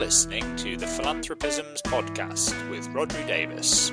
listening to the Philanthropisms podcast with Rodri Davis.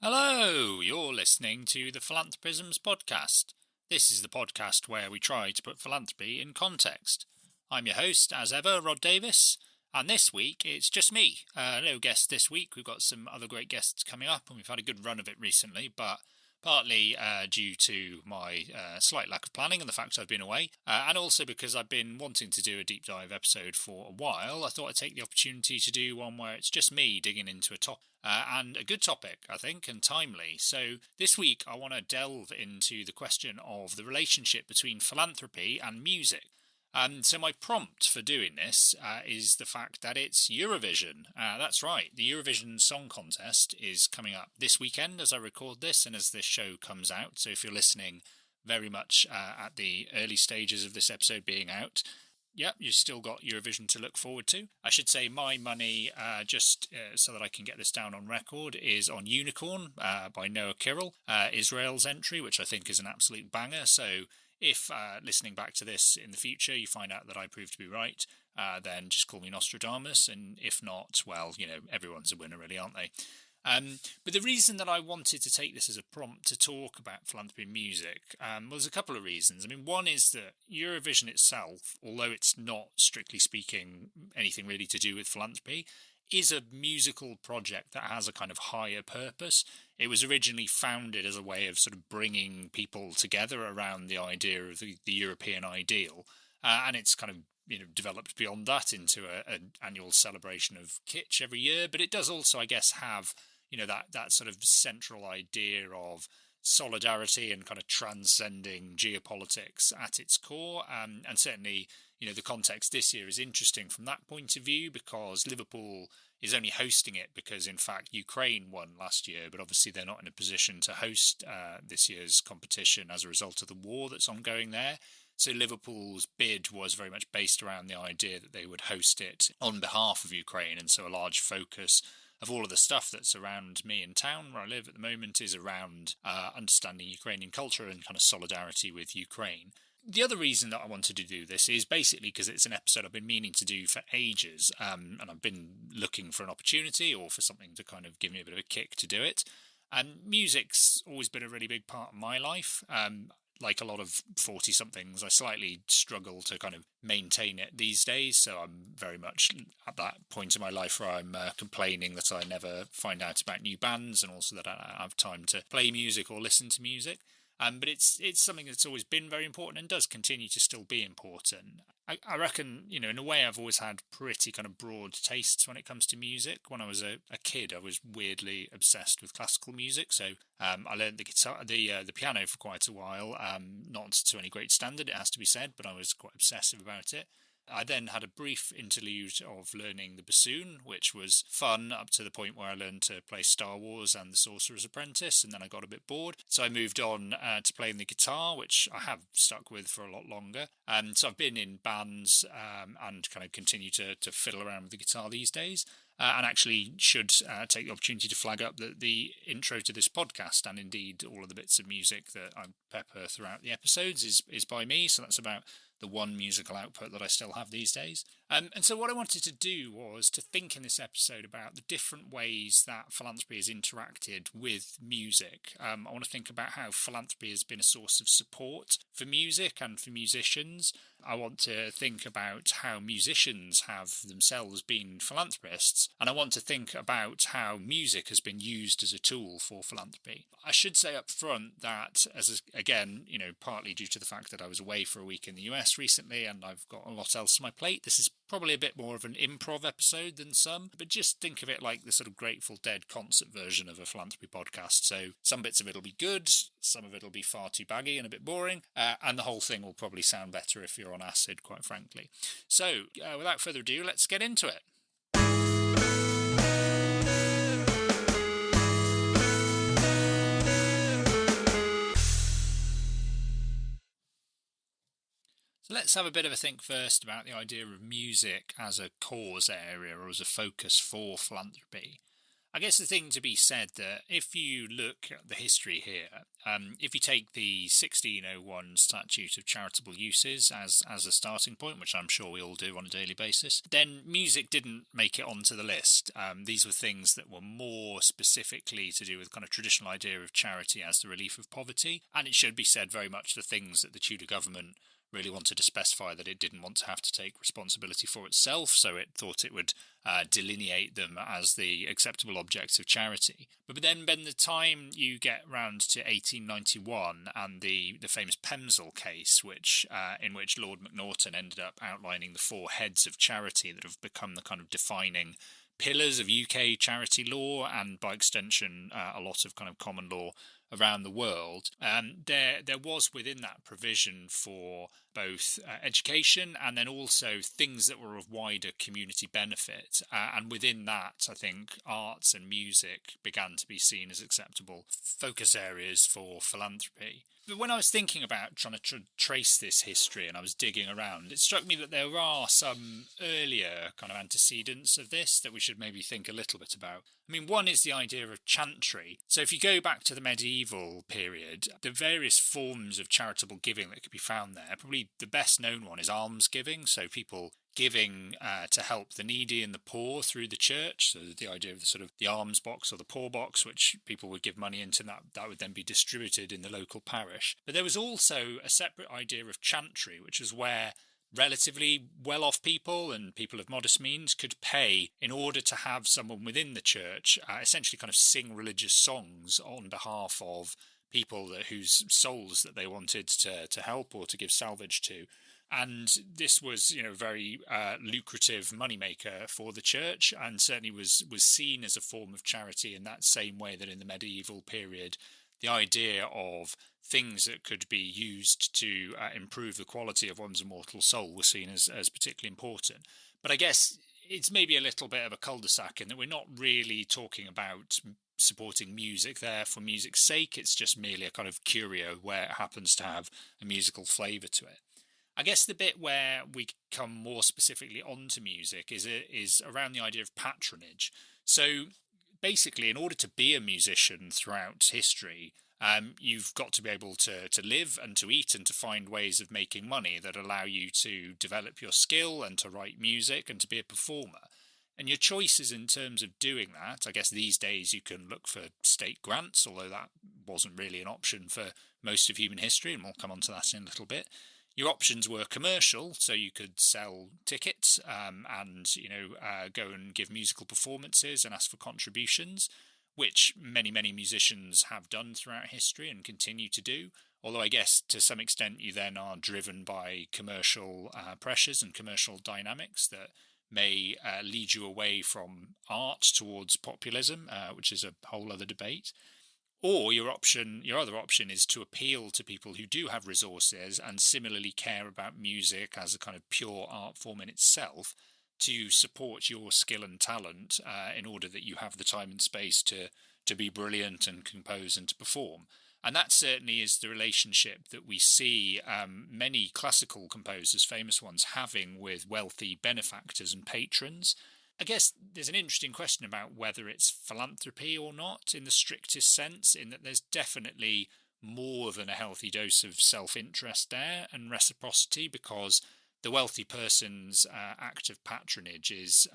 Hello, you're listening to the Philanthropisms podcast. This is the podcast where we try to put philanthropy in context. I'm your host, as ever, Rod Davis, and this week it's just me. No guest this week. We've got some other great guests coming up, and we've had a good run of it recently, but partly due to my slight lack of planning and the fact I've been away, and also because I've been wanting to do a deep dive episode for a while. I thought I'd take the opportunity to do one where it's just me digging into a topic, and a good topic, I think, and timely. So this week I want to delve into the question of the relationship between philanthropy and music. So my prompt for doing this is the fact that it's Eurovision. That's right, the Eurovision Song Contest is coming up this weekend as I record this and as this show comes out. So if you're listening very much at the early stages of this episode being out, yep, you've still got Eurovision to look forward to. I should say my money, just so that I can get this down on record, is on Unicorn by Noah Kirill, Israel's entry, which I think is an absolute banger. So if listening back to this in the future you find out that I proved to be right, then just call me Nostradamus, and if not, well, you know, everyone's a winner really, aren't they? But the reason that I wanted to take this as a prompt to talk about philanthropy and music was a couple of reasons. I mean, one is that Eurovision itself, although it's not, strictly speaking, anything really to do with philanthropy, is a musical project that has a kind of higher purpose. It was originally founded as a way of sort of bringing people together around the idea of the European ideal, and it's kind of, you know, developed beyond that into an annual celebration of kitsch every year. But it does also, I guess, have, you know, that sort of central idea of solidarity and kind of transcending geopolitics at its core, and certainly, you know, the context this year is interesting from that point of view because Liverpool is only hosting it because, in fact, Ukraine won last year, but obviously they're not in a position to host this year's competition as a result of the war that's ongoing there. So Liverpool's bid was very much based around the idea that they would host it on behalf of Ukraine, and so a large focus of all of the stuff that's around me in town where I live at the moment is around understanding Ukrainian culture and kind of solidarity with Ukraine. The other reason that I wanted to do this is basically because it's an episode I've been meaning to do for ages, and I've been looking for an opportunity or for something to kind of give me a bit of a kick to do it. And music's always been a really big part of my life. Like a lot of 40-somethings, I slightly struggle to kind of maintain it these days. So I'm very much at that point in my life where I'm complaining that I never find out about new bands, and also that I don't have time to play music or listen to music. But it's something that's always been very important and does continue to still be important. I reckon, you know, in a way I've always had pretty kind of broad tastes when it comes to music. When I was a kid, I was weirdly obsessed with classical music. So I learned the piano for quite a while, not to any great standard, it has to be said, but I was quite obsessive about it. I then had a brief interlude of learning the bassoon, which was fun up to the point where I learned to play Star Wars and The Sorcerer's Apprentice, and then I got a bit bored. So I moved on to playing the guitar, which I have stuck with for a lot longer. So I've been in bands and kind of continue to fiddle around with the guitar these days. And actually should take the opportunity to flag up that the intro to this podcast, and indeed all of the bits of music that I pepper throughout the episodes, is by me. So that's about the one musical output that I still have these days. And so what I wanted to do was to think in this episode about the different ways that philanthropy has interacted with music. I want to think about how philanthropy has been a source of support for music and for musicians. I want to think about how musicians have themselves been philanthropists, and I want to think about how music has been used as a tool for philanthropy. I should say up front that, again, you know, partly due to the fact that I was away for a week in the US recently and I've got a lot else on my plate, this is probably a bit more of an improv episode than some, but just think of it like the sort of Grateful Dead concert version of a philanthropy podcast. So some bits of it will be good, some of it will be far too baggy and a bit boring, and the whole thing will probably sound better if you're on acid, quite frankly. So without further ado, let's get into it. So let's have a bit of a think first about the idea of music as a cause area or as a focus for philanthropy. I guess the thing to be said that if you look at the history here, if you take the 1601 Statute of Charitable Uses as a starting point, which I'm sure we all do on a daily basis, then music didn't make it onto the list. These were things that were more specifically to do with kind of traditional idea of charity as the relief of poverty, and it should be said very much the things that the Tudor government really wanted to specify that it didn't want to have to take responsibility for itself, so it thought it would delineate them as the acceptable objects of charity. But then by the time you get round to 1891 and the famous Pemsel case, in which Lord Macnaghten ended up outlining the four heads of charity that have become the kind of defining pillars of UK charity law and by extension a lot of kind of common law around the world, there was within that provision for both education and then also things that were of wider community benefit. And within that, I think arts and music began to be seen as acceptable focus areas for philanthropy. But when I was thinking about trying to trace this history and I was digging around, it struck me that there are some earlier kind of antecedents of this that we should maybe think a little bit about. I mean, one is the idea of chantry. So if you go back to the medieval period, the various forms of charitable giving that could be found there, probably the best known one is almsgiving. So people giving to help the needy and the poor through the church. So the idea of the sort of the alms box or the poor box, which people would give money into, that would then be distributed in the local parish. But there was also a separate idea of chantry, which was where relatively well-off people and people of modest means could pay in order to have someone within the church essentially kind of sing religious songs on behalf of people whose souls that they wanted to help or to give salvage to. And this was, very lucrative moneymaker for the church, and certainly was seen as a form of charity in that same way that in the medieval period, the idea of things that could be used to improve the quality of one's immortal soul was seen as particularly important. But I guess it's maybe a little bit of a cul-de-sac in that we're not really talking about supporting music there for music's sake. It's just merely a kind of curio where it happens to have a musical flavour to it. I guess the bit where we come more specifically onto music is around the idea of patronage. So basically, in order to be a musician throughout history, you've got to be able to live and to eat and to find ways of making money that allow you to develop your skill and to write music and to be a performer. And your choices in terms of doing that, I guess these days you can look for state grants, although that wasn't really an option for most of human history, and we'll come on to that in a little bit. Your options were commercial, so you could sell tickets and go and give musical performances and ask for contributions, which many musicians have done throughout history and continue to do. Although I guess to some extent you then are driven by commercial pressures and commercial dynamics that may lead you away from art towards populism, which is a whole other debate. Or your other option is to appeal to people who do have resources and similarly care about music as a kind of pure art form in itself, to support your skill and talent in order that you have the time and space to be brilliant and compose and to perform. And that certainly is the relationship that we see many classical composers, famous ones, having with wealthy benefactors and patrons. I guess there's an interesting question about whether it's philanthropy or not in the strictest sense, in that there's definitely more than a healthy dose of self-interest there and reciprocity, because the wealthy person's act of patronage is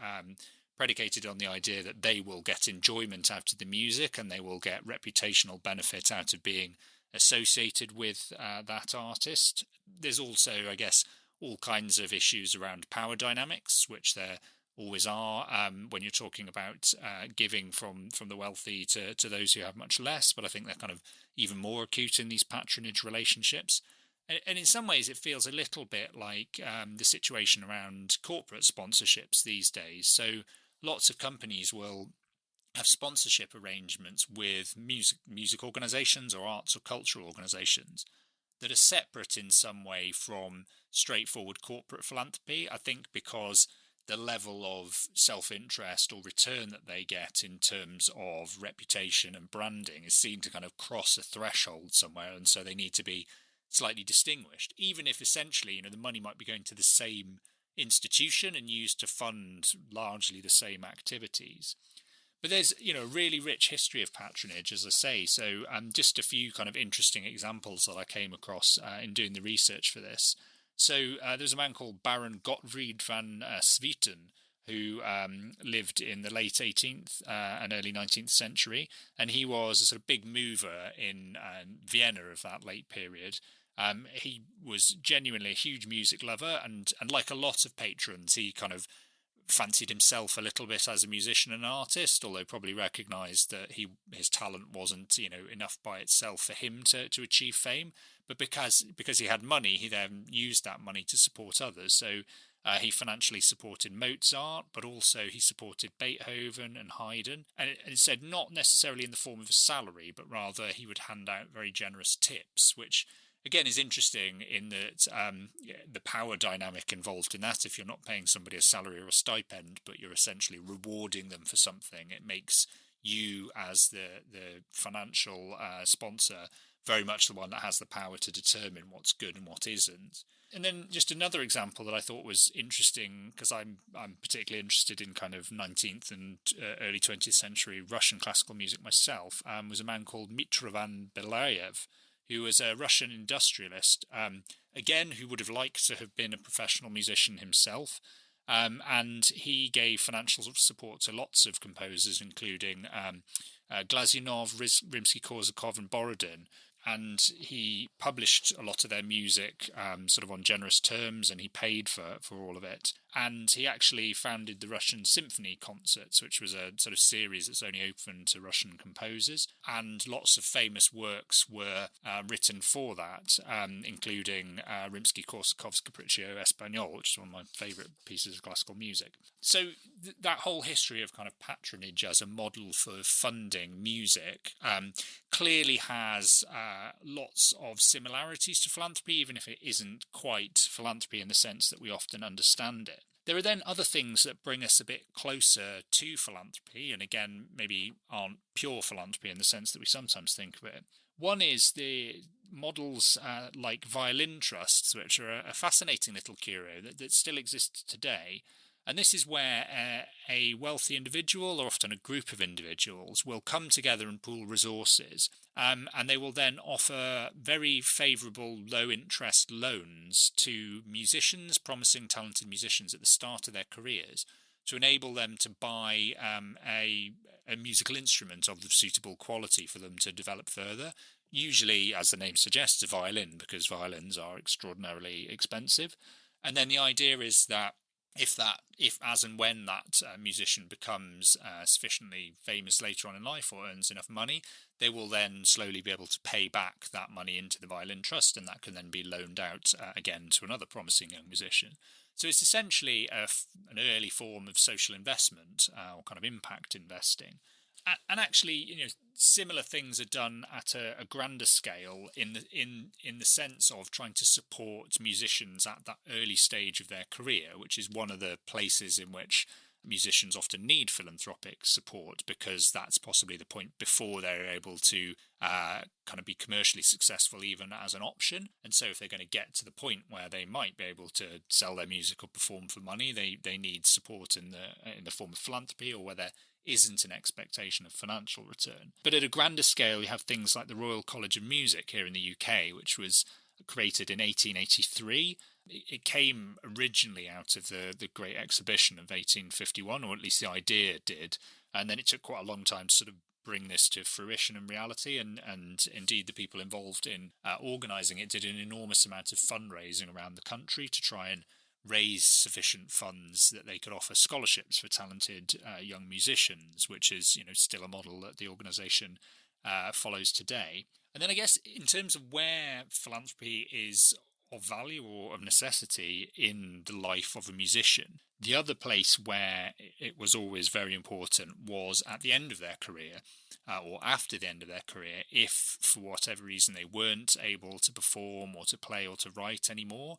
predicated on the idea that they will get enjoyment out of the music and they will get reputational benefit out of being associated with that artist. There's also, I guess, all kinds of issues around power dynamics, which there always are when you're talking about giving from the wealthy to those who have much less, but I think they're kind of even more acute in these patronage relationships. And in some ways it feels a little bit like the situation around corporate sponsorships these days. So lots of companies will have sponsorship arrangements with music organisations or arts or cultural organisations that are separate in some way from straightforward corporate philanthropy, I think because the level of self-interest or return that they get in terms of reputation and branding is seen to kind of cross a threshold somewhere, and so they need to be slightly distinguished, even if essentially, the money might be going to the same institution and used to fund largely the same activities. But there's, a really rich history of patronage, as I say. So just a few kind of interesting examples that I came across in doing the research for this. So there's a man called Baron Gottfried van Swieten, who lived in the late 18th and early 19th century. And he was a sort of big mover in Vienna of that late period. He was genuinely a huge music lover, and like a lot of patrons, he kind of fancied himself a little bit as a musician and artist, although probably recognised that his talent wasn't enough by itself for him to achieve fame. But because he had money, he then used that money to support others. So he financially supported Mozart, but also he supported Beethoven and Haydn, and it said not necessarily in the form of a salary, but rather he would hand out very generous tips, which again is interesting in that the power dynamic involved in that. If you're not paying somebody a salary or a stipend, but you're essentially rewarding them for something, it makes you as the financial sponsor very much the one that has the power to determine what's good and what isn't. And then just another example that I thought was interesting, because I'm particularly interested in kind of 19th and early 20th century Russian classical music myself, was a man called Mitrovan Belayev, who was a Russian industrialist, again, who would have liked to have been a professional musician himself. And he gave financial support to lots of composers, including Glazunov, Rimsky-Korsakov and Borodin. And he published a lot of their music sort of on generous terms, and he paid for all of it. And he actually founded the Russian Symphony Concerts, which was a sort of series that's only open to Russian composers. And lots of famous works were written for that, including Rimsky-Korsakov's Capriccio Espagnol, which is one of my favourite pieces of classical music. So that whole history of kind of patronage as a model for funding music clearly has lots of similarities to philanthropy, even if it isn't quite philanthropy in the sense that we often understand it. There are then other things that bring us a bit closer to philanthropy, and again, maybe aren't pure philanthropy in the sense that we sometimes think of it. One is the models like violin trusts, which are a fascinating little curio that still exists today. And this is where a wealthy individual, or often a group of individuals, will come together and pool resources, and they will then offer very favourable low-interest loans to musicians, promising talented musicians at the start of their careers, to enable them to buy a musical instrument of the suitable quality for them to develop further. Usually, as the name suggests, a violin, because violins are extraordinarily expensive. And then the idea is that if as and when that musician becomes sufficiently famous later on in life or earns enough money, they will then slowly be able to pay back that money into the violin trust, and that can then be loaned out again to another promising young musician. So it's essentially an early form of social investment or kind of impact investing. And actually, similar things are done at a grander scale in the sense of trying to support musicians at that early stage of their career, which is one of the places in which musicians often need philanthropic support, because that's possibly the point before they're able to kind of be commercially successful even as an option. And so if they're going to get to the point where they might be able to sell their music or perform for money, they need support in the form of philanthropy, or where there isn't an expectation of financial return. But at a grander scale, you have things like the Royal College of Music here in the UK, which was created in 1883. It came originally out of the Great Exhibition of 1851, or at least the idea did, and then it took quite a long time to sort of bring this to fruition and reality, and indeed the people involved in organising it did an enormous amount of fundraising around the country to try and raise sufficient funds that they could offer scholarships for talented young musicians, which is still a model that the organisation follows today. And then I guess in terms of where philanthropy is of value or of necessity in the life of a musician, the other place where it was always very important was at the end of their career, or after the end of their career, if for whatever reason they weren't able to perform or to play or to write anymore.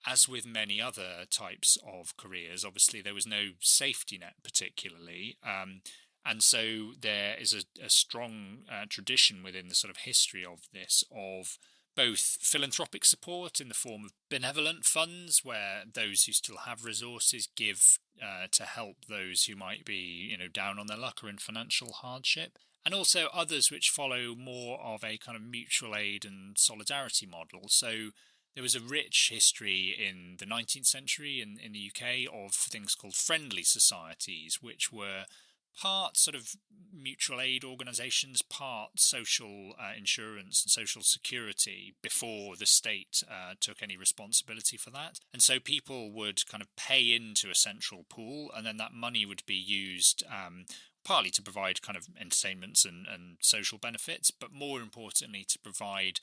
As with many other types of careers, obviously there was no safety net particularly, and so there is a strong tradition within the sort of history of this, of both philanthropic support in the form of benevolent funds, where those who still have resources give to help those who might be, down on their luck or in financial hardship, and also others which follow more of a kind of mutual aid and solidarity model. So there was a rich history in the 19th century in the UK of things called friendly societies, which were part sort of mutual aid organisations, part social insurance and social security before the state took any responsibility for that. And so people would kind of pay into a central pool, and then that money would be used partly to provide kind of entertainments and social benefits, but more importantly to provide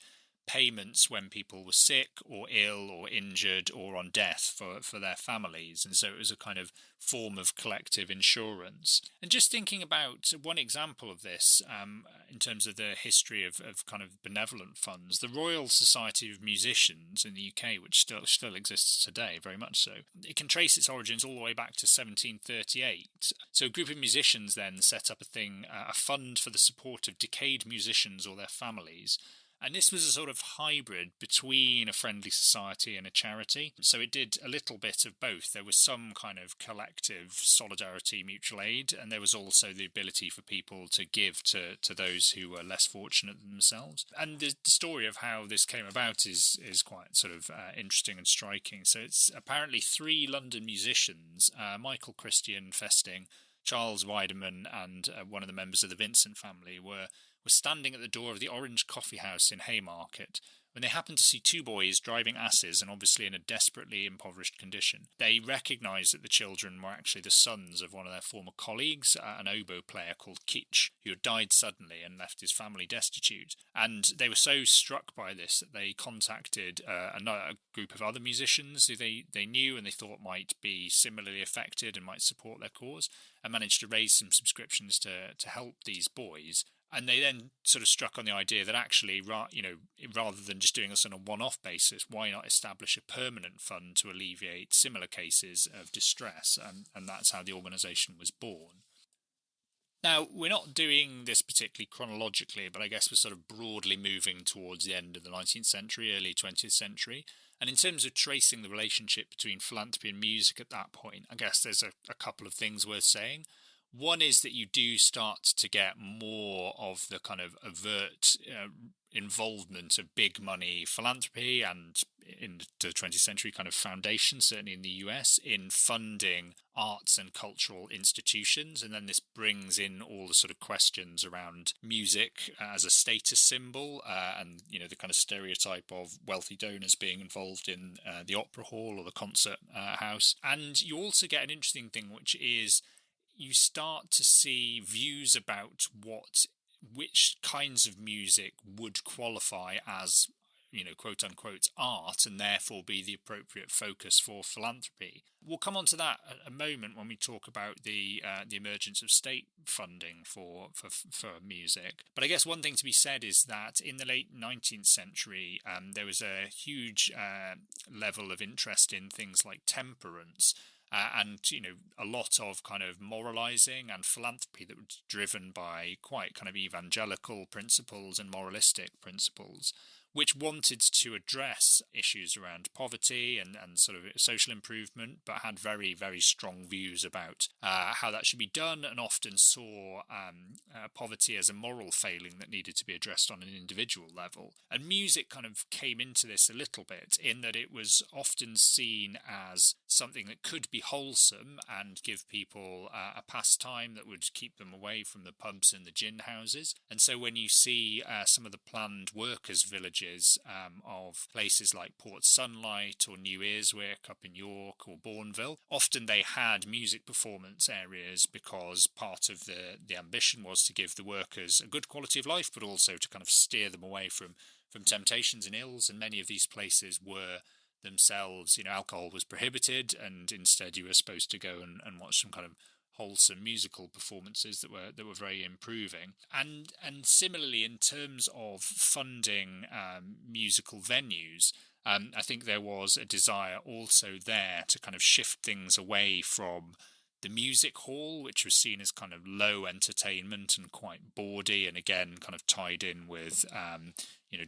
payments when people were sick or ill or injured or on death for their families. And so it was a kind of form of collective insurance. And just thinking about one example of this in terms of the history of kind of benevolent funds, the Royal Society of Musicians in the UK, which still exists today, very much so, it can trace its origins all the way back to 1738. So a group of musicians then set up a fund for the support of decayed musicians or their families. And this was a sort of hybrid between a friendly society and a charity. So it did a little bit of both. There was some kind of collective solidarity, mutual aid, and there was also the ability for people to give to those who were less fortunate than themselves. And the story of how this came about is quite sort of interesting and striking. So it's apparently 3 London musicians, Michael Christian Festing, Charles Weideman, and one of the members of the Vincent family were standing at the door of the Orange Coffee House in Haymarket when they happened to see 2 boys driving asses and obviously in a desperately impoverished condition. They recognised that the children were actually the sons of one of their former colleagues, an oboe player called Keach, who had died suddenly and left his family destitute. And they were so struck by this that they contacted a group of other musicians who they knew and they thought might be similarly affected and might support their cause, and managed to raise some subscriptions to help these boys. And they then sort of struck on the idea that actually, rather than just doing this on a one-off basis, why not establish a permanent fund to alleviate similar cases of distress? And that's how the organisation was born. Now, we're not doing this particularly chronologically, but I guess we're sort of broadly moving towards the end of the 19th century, early 20th century. And in terms of tracing the relationship between philanthropy and music at that point, I guess there's a couple of things worth saying. One is that you do start to get more of the kind of overt involvement of big money philanthropy and in the 20th century kind of foundations, certainly in the US, in funding arts and cultural institutions. And then this brings in all the sort of questions around music as a status symbol and, the kind of stereotype of wealthy donors being involved in the opera hall or the concert house. And you also get an interesting thing, which is you start to see views about which kinds of music would qualify as, quote unquote, art, and therefore be the appropriate focus for philanthropy. We'll come on to that at a moment when we talk about the emergence of state funding for music. But I guess one thing to be said is that in the late 19th century, there was a huge level of interest in things like temperance. And, a lot of kind of moralising and philanthropy that was driven by quite kind of evangelical principles and moralistic principles, which wanted to address issues around poverty and sort of social improvement, but had very, very strong views about how that should be done, and often saw poverty as a moral failing that needed to be addressed on an individual level. And music kind of came into this a little bit in that it was often seen as something that could be wholesome and give people a pastime that would keep them away from the pubs and the gin houses. And so when you see some of the planned workers' villages of places like Port Sunlight or New Earswick up in York or Bourneville, often they had music performance areas because part of the ambition was to give the workers a good quality of life, but also to kind of steer them away from temptations and ills. And many of these places were themselves, alcohol was prohibited, and instead you were supposed to go and watch some kind of wholesome musical performances that were very improving. And similarly, in terms of funding musical venues, I think there was a desire also there to kind of shift things away from the music hall, which was seen as kind of low entertainment and quite bawdy, and again kind of tied in with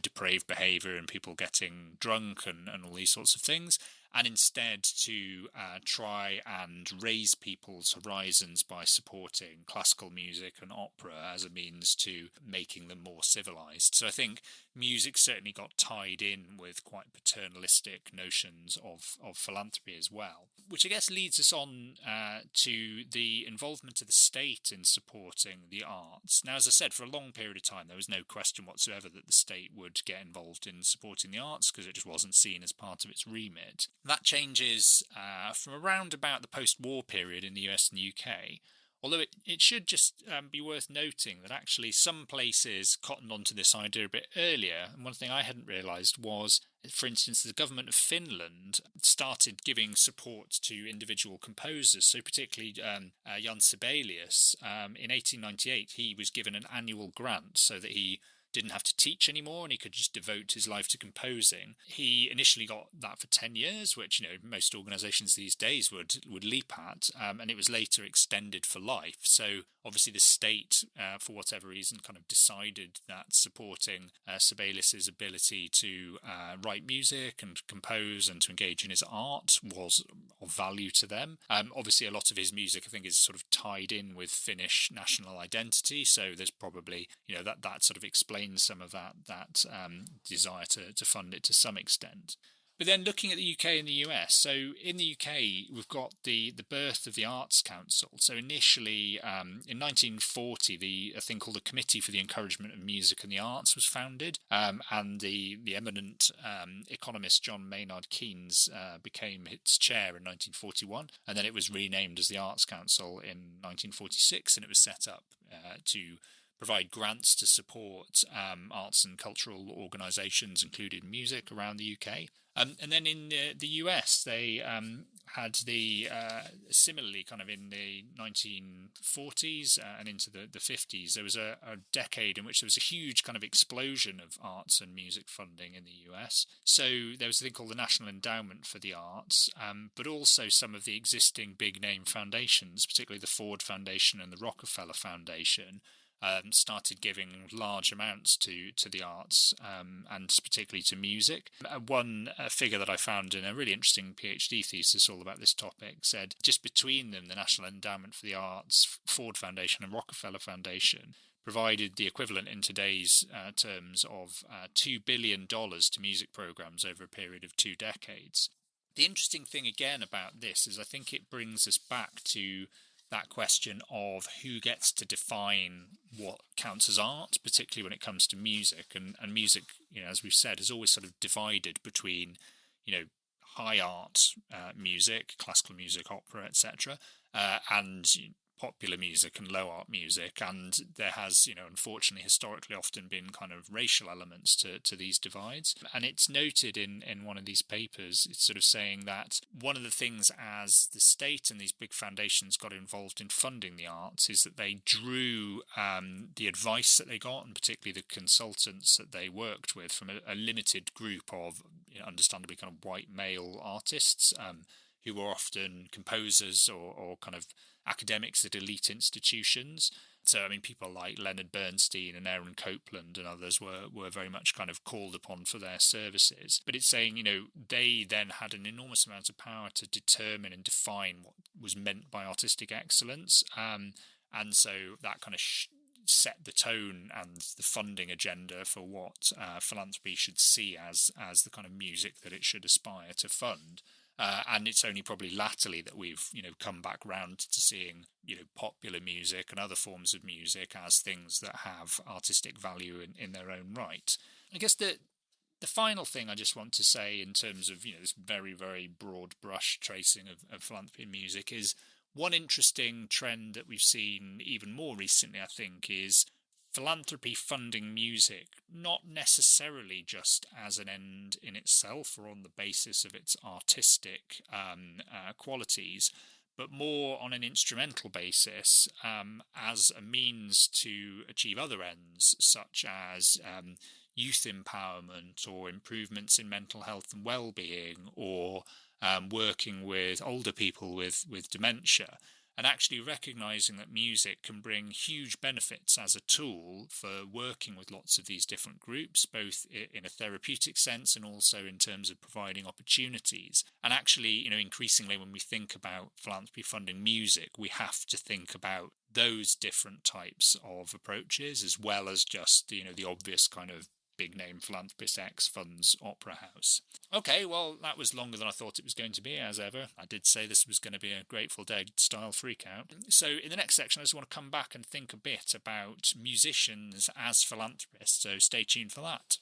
depraved behaviour and people getting drunk and all these sorts of things, and instead to try and raise people's horizons by supporting classical music and opera as a means to making them more civilised. So I think music certainly got tied in with quite paternalistic notions of philanthropy as well, which I guess leads us on to the involvement of the state in supporting the arts. Now, as I said, for a long period of time, there was no question whatsoever that the state would get involved in supporting the arts because it just wasn't seen as part of its remit. That changes from around about the post-war period in the US and the UK, although it should just be worth noting that actually some places cottoned onto this idea a bit earlier. And one thing I hadn't realised was, for instance, the government of Finland started giving support to individual composers. So particularly Jan Sibelius, in 1898, he was given an annual grant so that he didn't have to teach anymore and he could just devote his life to composing. He initially got that for 10 years, which most organisations these days would leap at, and it was later extended for life. So obviously the state, for whatever reason, kind of decided that supporting Sibelius's ability to write music and compose and to engage in his art was of value to them. Obviously a lot of his music, I think, is sort of tied in with Finnish national identity, so there's probably that sort of explains some of that desire to fund it to some extent. But then looking at the UK and the US, so in the UK we've got the birth of the Arts Council. So initially in 1940 a thing called the Committee for the Encouragement of Music and the Arts was founded, and the eminent economist John Maynard Keynes became its chair in 1941, and then it was renamed as the Arts Council in 1946, and it was set up to provide grants to support arts and cultural organisations, including music, around the UK. And then in the US, they had the similarly kind of in the 1940s and into the 50s, there was a decade in which there was a huge kind of explosion of arts and music funding in the US. So there was a thing called the National Endowment for the Arts, but also some of the existing big name foundations, particularly the Ford Foundation and the Rockefeller Foundation, started giving large amounts to the arts and particularly to music. One figure that I found in a really interesting PhD thesis all about this topic said just between them, the National Endowment for the Arts, Ford Foundation and Rockefeller Foundation provided the equivalent in today's terms of $2 billion to music programs over a period of 2 decades. The interesting thing again about this is I think it brings us back to that question of who gets to define what counts as art, particularly when it comes to music. And music, as we've said, is always sort of divided between, high art music, classical music, opera, etc., and popular music and low art music. And there has, unfortunately, historically often been kind of racial elements to these divides. And it's noted in one of these papers, it's sort of saying that one of the things as the state and these big foundations got involved in funding the arts is that they drew the advice that they got, and particularly the consultants that they worked with, from a limited group of, understandably kind of white male artists who were often composers or kind of academics at elite institutions. So, people like Leonard Bernstein and Aaron Copland and others were very much kind of called upon for their services. But it's saying, they then had an enormous amount of power to determine and define what was meant by artistic excellence. And so that kind of set the tone and the funding agenda for what philanthropy should see as the kind of music that it should aspire to fund. And it's only probably latterly that we've, come back round to seeing, popular music and other forms of music as things that have artistic value in their own right. I guess the final thing I just want to say in terms of, this very, very broad brush tracing of philanthropy and music is one interesting trend that we've seen even more recently, I think, is philanthropy funding music, not necessarily just as an end in itself or on the basis of its artistic qualities, but more on an instrumental basis as a means to achieve other ends, such as youth empowerment or improvements in mental health and well-being, or working with older people with dementia. and actually recognising that music can bring huge benefits as a tool for working with lots of these different groups, both in a therapeutic sense and also in terms of providing opportunities. And actually, increasingly when we think about philanthropy funding music, we have to think about those different types of approaches, as well as just, the obvious kind of big name Philanthropist X funds Opera House. Okay, well, that was longer than I thought it was going to be, as ever. I did say this was going to be a Grateful Dead style freakout. So in the next section, I just want to come back and think a bit about musicians as philanthropists, so stay tuned for that.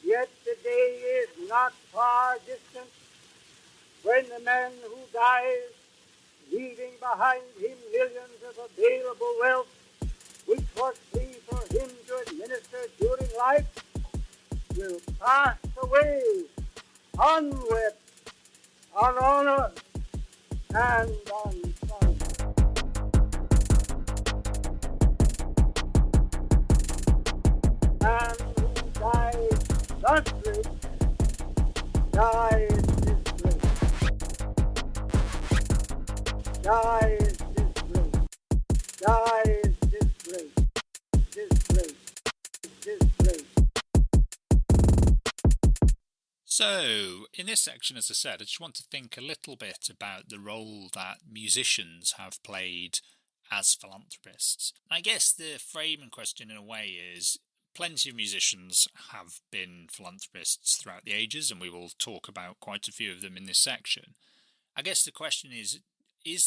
Yet the day is not far distant when the man who dies, leaving behind him millions of available wealth, which was free for him to administer during life, will pass away unwept, unhonored, and unsung. Man who dies thusly dies disgraced. Dies disgraced. Dies disgraced. Disgraced. So, in this section, as I said, I just want to think a little bit about the role that musicians have played as philanthropists. I guess the frame and question in a way is, plenty of musicians have been philanthropists throughout the ages, and we will talk about quite a few of them in this section. I guess the question is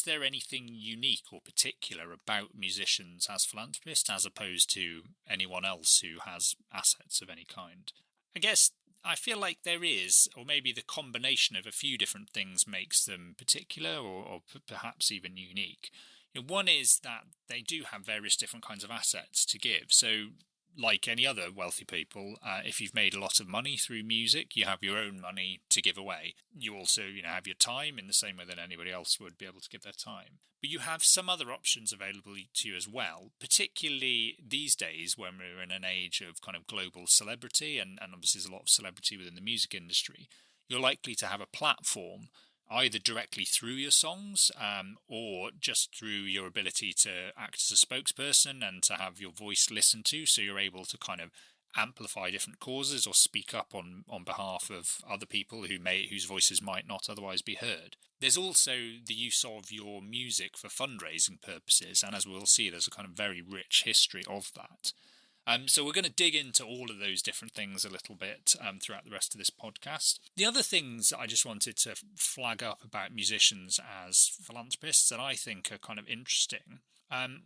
there anything unique or particular about musicians as philanthropists as opposed to anyone else who has assets of any kind? I guess I feel like there is, or maybe the combination of a few different things makes them particular or perhaps even unique. One is that they do have various different kinds of assets to give. So, like any other wealthy people, if you've made a lot of money through music, you have your own money to give away. You also, have your time in the same way that anybody else would be able to give their time. But you have some other options available to you as well, particularly these days when we're in an age of kind of global celebrity, and obviously there's a lot of celebrity within the music industry. You're likely to have a platform either directly through your songs or just through your ability to act as a spokesperson and to have your voice listened to, so you're able to kind of amplify different causes or speak up on behalf of other people whose voices might not otherwise be heard. There's also the use of your music for fundraising purposes, and as we'll see, there's a kind of very rich history of that. So we're going to dig into all of those different things a little bit throughout the rest of this podcast. The other things I just wanted to flag up about musicians as philanthropists that I think are kind of interesting.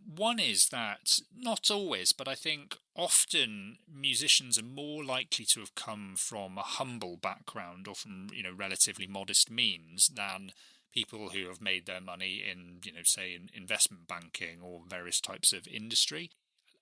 One is that, not always, but I think often musicians are more likely to have come from a humble background or from, relatively modest means than people who have made their money in, say, in investment banking or various types of industry.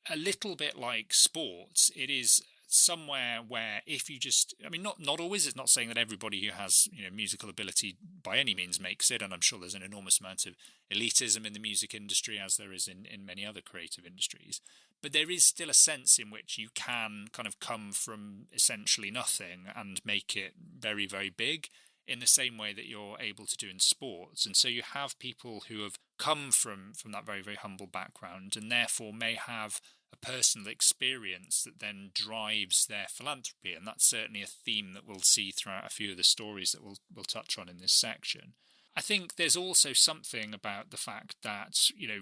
A little bit like sports, it is somewhere where if you just, not always, it's not saying that everybody who has, musical ability by any means makes it, and I'm sure there's an enormous amount of elitism in the music industry as there is in many other creative industries. But there is still a sense in which you can kind of come from essentially nothing and make it very, very big, in the same way that you're able to do in sports. And so you have people who have come from that very, very humble background and therefore may have a personal experience that then drives their philanthropy. And that's certainly a theme that we'll see throughout a few of the stories that we'll touch on in this section. I think there's also something about the fact that,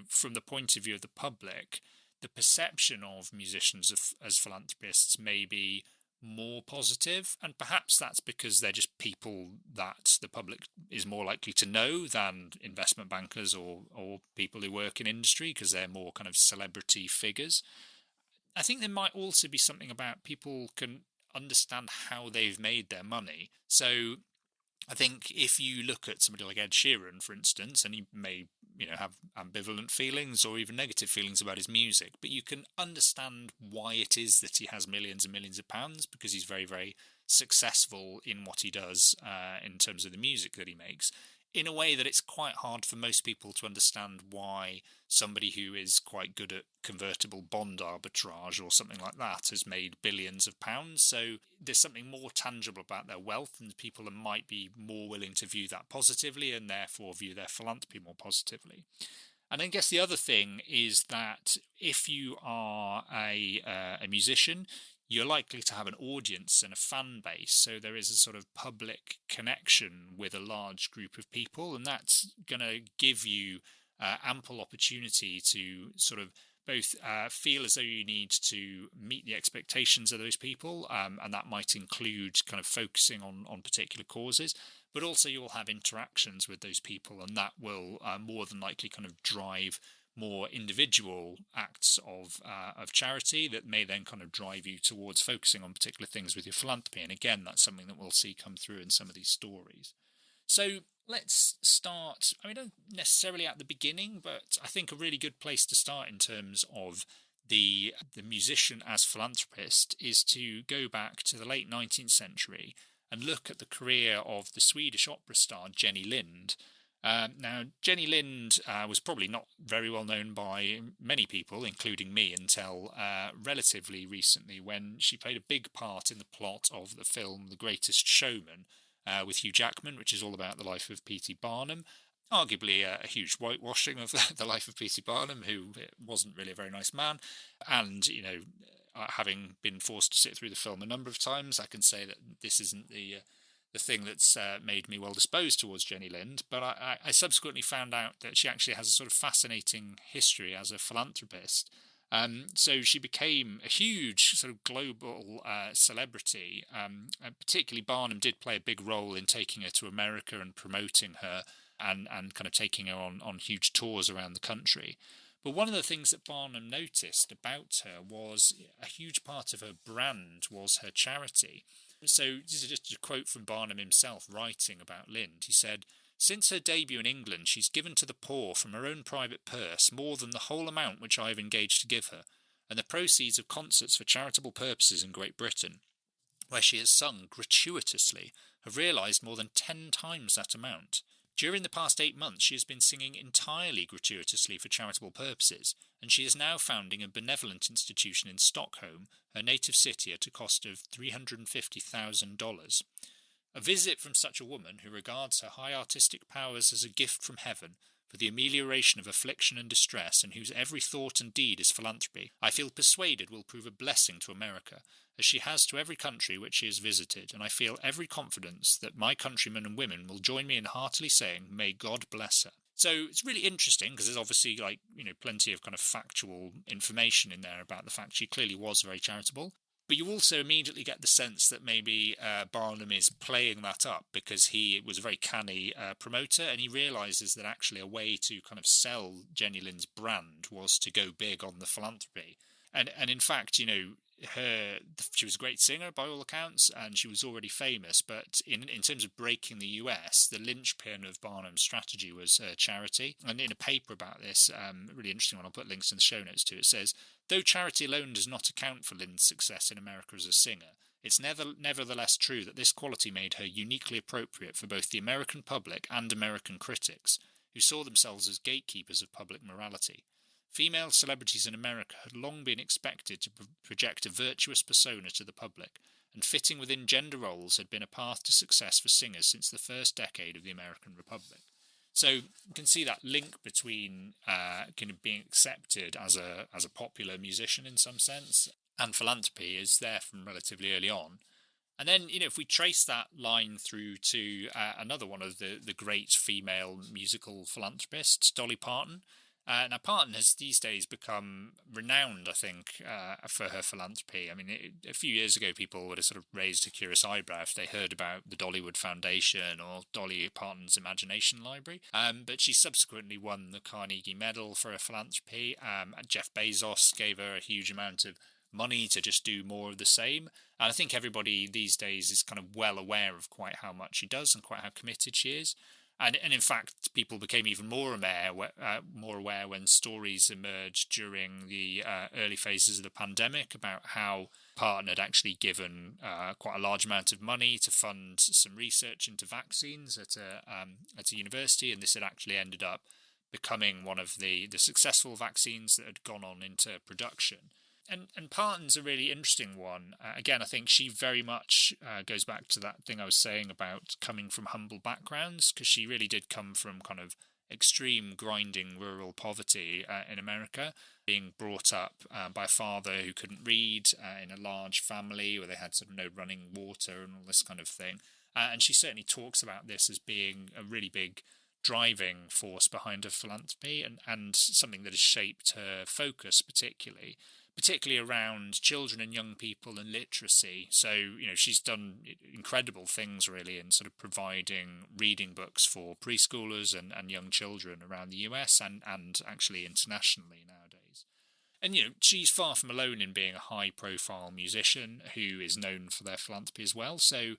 from the point of view of the public, the perception of musicians as philanthropists may be more positive, and perhaps that's because they're just people that the public is more likely to know than investment bankers or people who work in industry, because they're more kind of celebrity figures. I think there might also be something about people can understand how they've made their money. So I think if you look at somebody like Ed Sheeran, for instance, and he may have ambivalent feelings or even negative feelings about his music, but you can understand why it is that he has millions and millions of pounds, because he's very, very successful in what he does in terms of the music that he makes. in a way that it's quite hard for most people to understand why somebody who is quite good at convertible bond arbitrage or something like that has made billions of pounds. So there's something more tangible about their wealth, and people might be more willing to view that positively and therefore view their philanthropy more positively. And I guess the other thing is that if you are a musician, you're likely to have an audience and a fan base. So there is a sort of public connection with a large group of people, and that's going to give you ample opportunity to sort of both feel as though you need to meet the expectations of those people, and that might include kind of focusing on particular causes, but also you'll have interactions with those people, and that will more than likely kind of drive more individual acts of charity that may then kind of drive you towards focusing on particular things with your philanthropy. And again, that's something that we'll see come through in some of these stories. So let's start, I mean, not necessarily at the beginning, but I think a really good place to start in terms of the musician as philanthropist is to go back to the late 19th century and look at the career of the Swedish opera star Jenny Lind. Now, Jenny Lind was probably not very well known by many people, including me, until relatively recently, when she played a big part in the plot of the film The Greatest Showman with Hugh Jackman, which is all about the life of P.T. Barnum. Arguably a huge whitewashing of the life of P.T. Barnum, who wasn't really a very nice man. And, you know, having been forced to sit through the film a number of times, I can say that this isn't the thing that's made me well disposed towards Jenny Lind, but I subsequently found out that she actually has a sort of fascinating history as a philanthropist. So she became a huge sort of global celebrity. Particularly Barnum did play a big role in taking her to America and promoting her and kind of taking her on huge tours around the country. But one of the things that Barnum noticed about her was a huge part of her brand was her charity. So this is just a quote from Barnum himself writing about Lind. He said, "Since her debut in England, she's given to the poor from her own private purse more than the whole amount which I have engaged to give her, and the proceeds of concerts for charitable purposes in Great Britain, where she has sung gratuitously, have realised more than 10 times that amount. During the past 8 months, she has been singing entirely gratuitously for charitable purposes, and she is now founding a benevolent institution in Stockholm, her native city, at a cost of $350,000. A visit from such a woman, who regards her high artistic powers as a gift from heaven for the amelioration of affliction and distress, and whose every thought and deed is philanthropy, I feel persuaded will prove a blessing to America, as she has to every country which she has visited, and I feel every confidence that my countrymen and women will join me in heartily saying, may God bless her." So it's really interesting because there's obviously plenty of kind of factual information in there about the fact she clearly was very charitable. But you also immediately get the sense that maybe Barnum is playing that up because he was a very canny promoter, and he realises that actually a way to kind of sell Jenny Lind's brand was to go big on the philanthropy. And in fact, she was a great singer by all accounts, and she was already famous. But in terms of breaking the US, the linchpin of Barnum's strategy was charity. And in a paper about this, a really interesting one, I'll put links in the show notes to, it says, though charity alone does not account for Lind's success in America as a singer, it's nevertheless true that this quality made her uniquely appropriate for both the American public and American critics, who saw themselves as gatekeepers of public morality. Female celebrities in America had long been expected to project a virtuous persona to the public, and fitting within gender roles had been a path to success for singers since the first decade of the American Republic. So you can see that link between kind of being accepted as a popular musician in some sense, and philanthropy is there from relatively early on. And then, if we trace that line through to another one of the great female musical philanthropists, Dolly Parton. Now, Parton has these days become renowned, I think, for her philanthropy. I mean, a few years ago, people would have sort of raised a curious eyebrow if they heard about the Dollywood Foundation or Dolly Parton's Imagination Library. But she subsequently won the Carnegie Medal for her philanthropy. And Jeff Bezos gave her a huge amount of money to just do more of the same. And I think everybody these days is kind of well aware of quite how much she does and quite how committed she is. And in fact, people became even more aware when stories emerged during the early phases of the pandemic about how partner had actually given quite a large amount of money to fund some research into vaccines at a university, and this had actually ended up becoming one of the successful vaccines that had gone on into production. And Parton's a really interesting one. Again, I think she very much goes back to that thing I was saying about coming from humble backgrounds, because she really did come from kind of extreme grinding rural poverty in America, being brought up by a father who couldn't read in a large family where they had sort of no running water and all this kind of thing. And she certainly talks about this as being a really big driving force behind her philanthropy, and something that has shaped her focus particularly around children and young people and literacy. So, she's done incredible things really in sort of providing reading books for preschoolers and young children around the US and actually internationally nowadays. And, she's far from alone in being a high-profile musician who is known for their philanthropy as well. So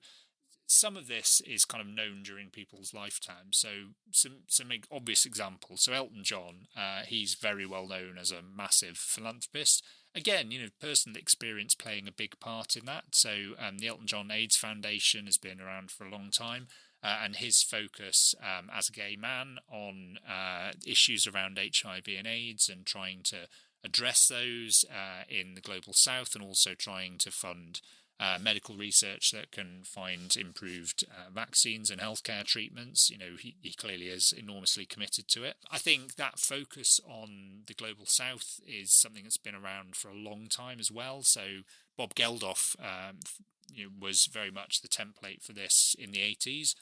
some of this is kind of known during people's lifetime. So some obvious examples. So Elton John, he's very well known as a massive philanthropist. Again, personal experience playing a big part in that. So the Elton John AIDS Foundation has been around for a long time, and his focus as a gay man on issues around HIV and AIDS and trying to address those in the global south, and also trying to fund medical research that can find improved vaccines and healthcare treatments. He clearly is enormously committed to it. I think that focus on the global south is something that's been around for a long time as well. So Bob Geldof was very much the template for this in the 80s.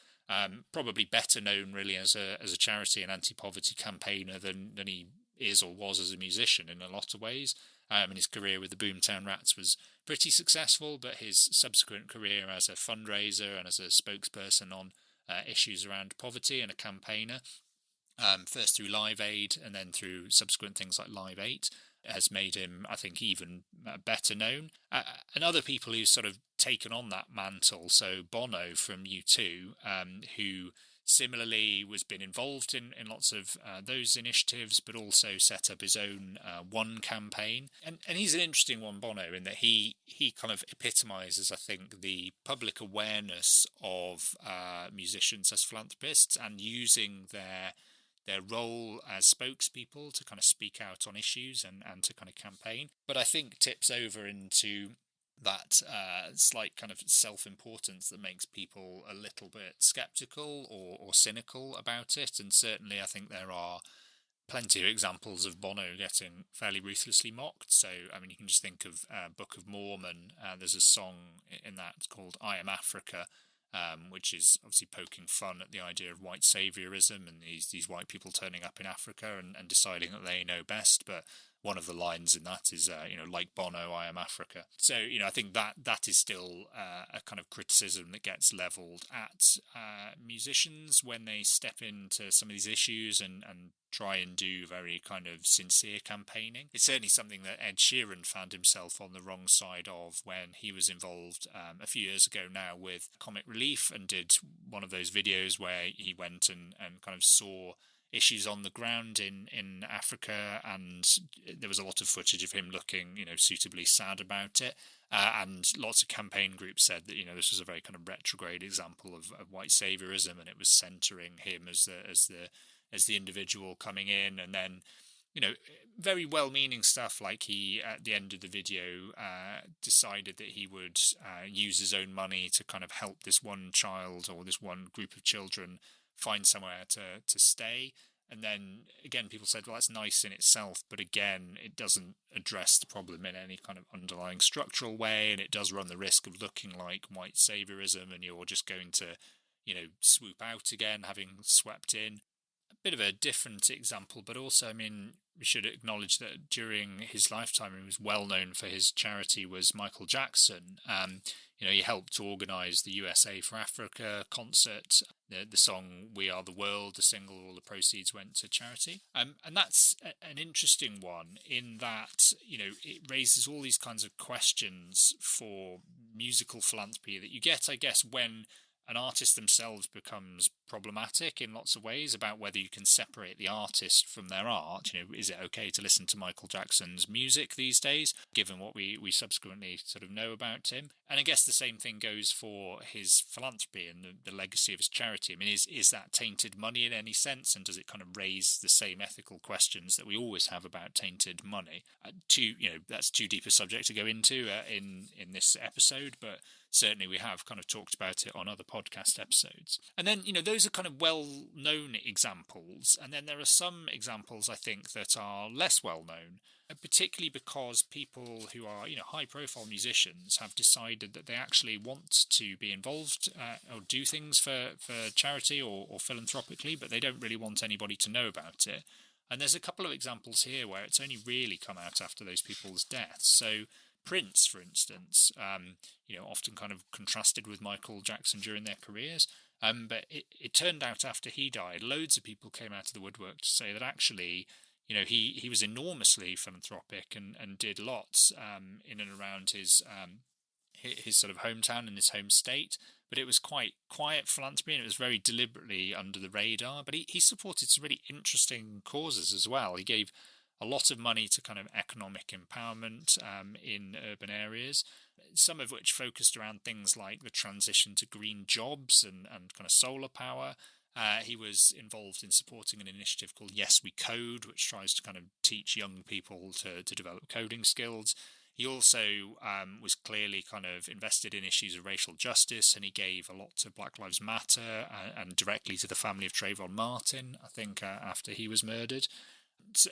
Probably better known really as a charity and anti-poverty campaigner than he is or was as a musician in a lot of ways. And his career with the Boomtown Rats was pretty successful, but his subsequent career as a fundraiser and as a spokesperson on issues around poverty and a campaigner, first through Live Aid and then through subsequent things like Live 8, has made him, I think, even better known. And other people who've sort of taken on that mantle, so Bono from U2, who similarly was been involved in lots of those initiatives, but also set up his own One campaign. And he's an interesting one, Bono, in that he kind of epitomises, I think, the public awareness of musicians as philanthropists and using their role as spokespeople to kind of speak out on issues and to kind of campaign. But I think tips over into that slight kind of self-importance that makes people a little bit sceptical or cynical about it. And certainly I think there are plenty of examples of Bono getting fairly ruthlessly mocked. So, I mean, you can just think of Book of Mormon. There's a song in that called I Am Africa, which is obviously poking fun at the idea of white saviorism and these white people turning up in Africa and deciding that they know best. But one of the lines in that is, like Bono, I am Africa. So, I think that is still a kind of criticism that gets levelled at musicians when they step into some of these issues and try and do very kind of sincere campaigning. It's certainly something that Ed Sheeran found himself on the wrong side of when he was involved a few years ago now with Comic Relief and did one of those videos where he went and kind of saw issues on the ground in Africa, and there was a lot of footage of him looking, suitably sad about it. And lots of campaign groups said that, this was a very kind of retrograde example of white saviorism, and it was centering him as the individual coming in. And then, very well-meaning stuff like he, at the end of the video, decided that he would use his own money to kind of help this one child or this one group of children find somewhere to stay. And then again, people said, well, that's nice in itself, but again, it doesn't address the problem in any kind of underlying structural way, and it does run the risk of looking like white saviorism, and you're just going to swoop out again, having swept in. A bit of a different example, but also, I mean, we should acknowledge that during his lifetime, he was well known for his charity was Michael Jackson. He helped to organise the USA for Africa concert. The song We Are the World, the single, all the proceeds went to charity. And that's an interesting one in that, it raises all these kinds of questions for musical philanthropy that you get, I guess, when an artist themselves becomes problematic in lots of ways about whether you can separate the artist from their art. Is it okay to listen to Michael Jackson's music these days, given what we subsequently sort of know about him? And I guess the same thing goes for his philanthropy and the legacy of his charity. I mean, is that tainted money in any sense, and does it kind of raise the same ethical questions that we always have about tainted money? That's too deep a subject to go into in this episode, but certainly we have kind of talked about it on other podcast episodes. And then, those are kind of well-known examples. And then there are some examples, I think, that are less well-known, particularly because people who are, high-profile musicians have decided that they actually want to be involved or do things for charity or philanthropically, but they don't really want anybody to know about it. And there's a couple of examples here where it's only really come out after those people's deaths. So Prince, for instance, often kind of contrasted with Michael Jackson during their careers. But it turned out after he died, loads of people came out of the woodwork to say that actually, he was enormously philanthropic and did lots in and around his sort of hometown and his home state. But it was quite quiet philanthropy, and it was very deliberately under the radar. But he supported some really interesting causes as well. He gave a lot of money to kind of economic empowerment in urban areas, some of which focused around things like the transition to green jobs and kind of solar power. He was involved in supporting an initiative called Yes We Code, which tries to kind of teach young people to develop coding skills. He also was clearly kind of invested in issues of racial justice, and he gave a lot to Black Lives Matter and directly to the family of Trayvon Martin, I think, after he was murdered.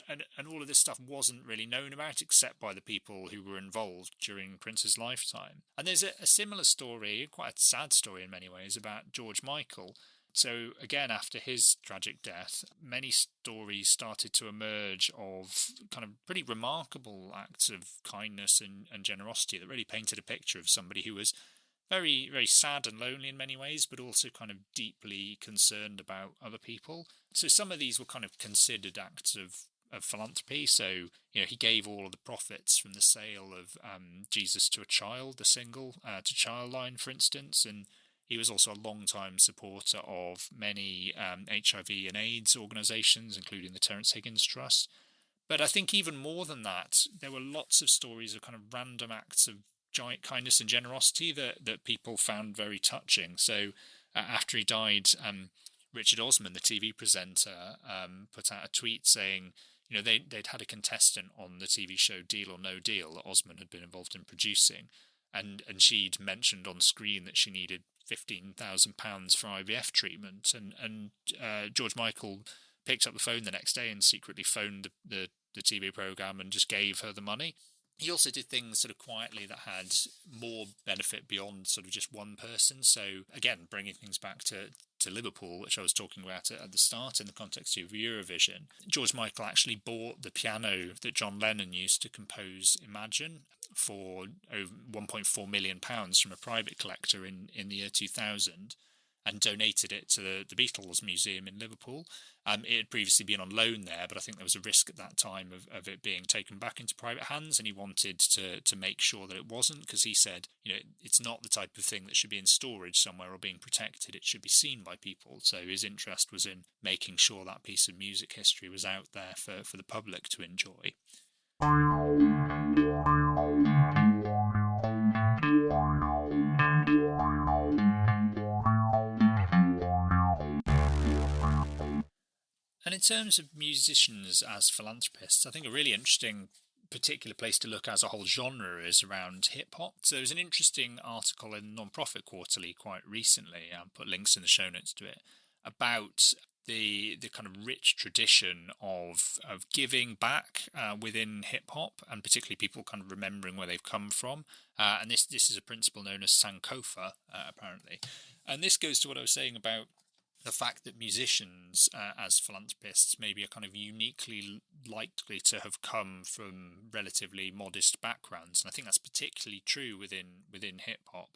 And all of this stuff wasn't really known about except by the people who were involved during Prince's lifetime. And there's a similar story, quite a sad story in many ways, about George Michael. So again, after his tragic death, many stories started to emerge of kind of pretty remarkable acts of kindness and generosity that really painted a picture of somebody who was very, very sad and lonely in many ways, but also kind of deeply concerned about other people. So some of these were kind of considered acts of philanthropy. So, he gave all of the profits from the sale of Jesus to a Child, the single, to Childline, for instance. And he was also a long-time supporter of many HIV and AIDS organisations, including the Terence Higgins Trust. But I think even more than that, there were lots of stories of kind of random acts of giant kindness and generosity that people found very touching. So after he died, Richard Osman, the TV presenter, put out a tweet saying, they'd had a contestant on the TV show Deal or No Deal that Osman had been involved in producing, and she'd mentioned on screen that she needed £15,000 for IVF treatment, and George Michael picked up the phone the next day and secretly phoned the TV programme and just gave her the money. He also did things sort of quietly that had more benefit beyond sort of just one person. So again, bringing things back to Liverpool, which I was talking about at the start in the context of Eurovision, George Michael actually bought the piano that John Lennon used to compose Imagine for over £1.4 million from a private collector in the year 2000 and donated it to the Beatles Museum in Liverpool. It had previously been on loan there, but I think there was a risk at that time of it being taken back into private hands, and he wanted to make sure that it wasn't, because he said, it's not the type of thing that should be in storage somewhere or being protected. It should be seen by people. So his interest was in making sure that piece of music history was out there for the public to enjoy. And in terms of musicians as philanthropists, I think a really interesting particular place to look as a whole genre is around hip-hop. So there was an interesting article in Non-Profit Quarterly quite recently, I'll put links in the show notes to it, about the kind of rich tradition of giving back within hip-hop, and particularly people kind of remembering where they've come from. And this is a principle known as Sankofa, apparently. And this goes to what I was saying about the fact that musicians as philanthropists maybe are kind of uniquely likely to have come from relatively modest backgrounds. And I think that's particularly true within hip-hop.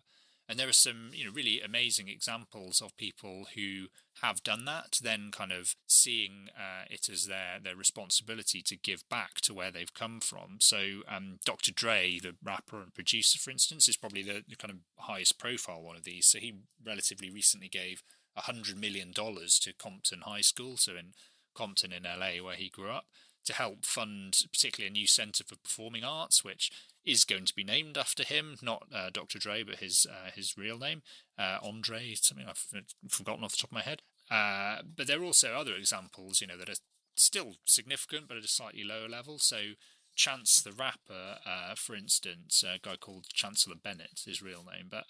And there are some, really amazing examples of people who have done that, then kind of seeing it as their responsibility to give back to where they've come from. So Dr. Dre, the rapper and producer, for instance, is probably the kind of highest profile one of these. So he relatively recently gave $100 million to Compton High School, so in Compton in LA, where he grew up, to help fund particularly a new centre for performing arts, which is going to be named after him, not Dr. Dre, but his real name, Andre, something I've forgotten off the top of my head. But there are also other examples, that are still significant, but at a slightly lower level. So Chance the Rapper, for instance, a guy called Chancellor Bennett, his real name, but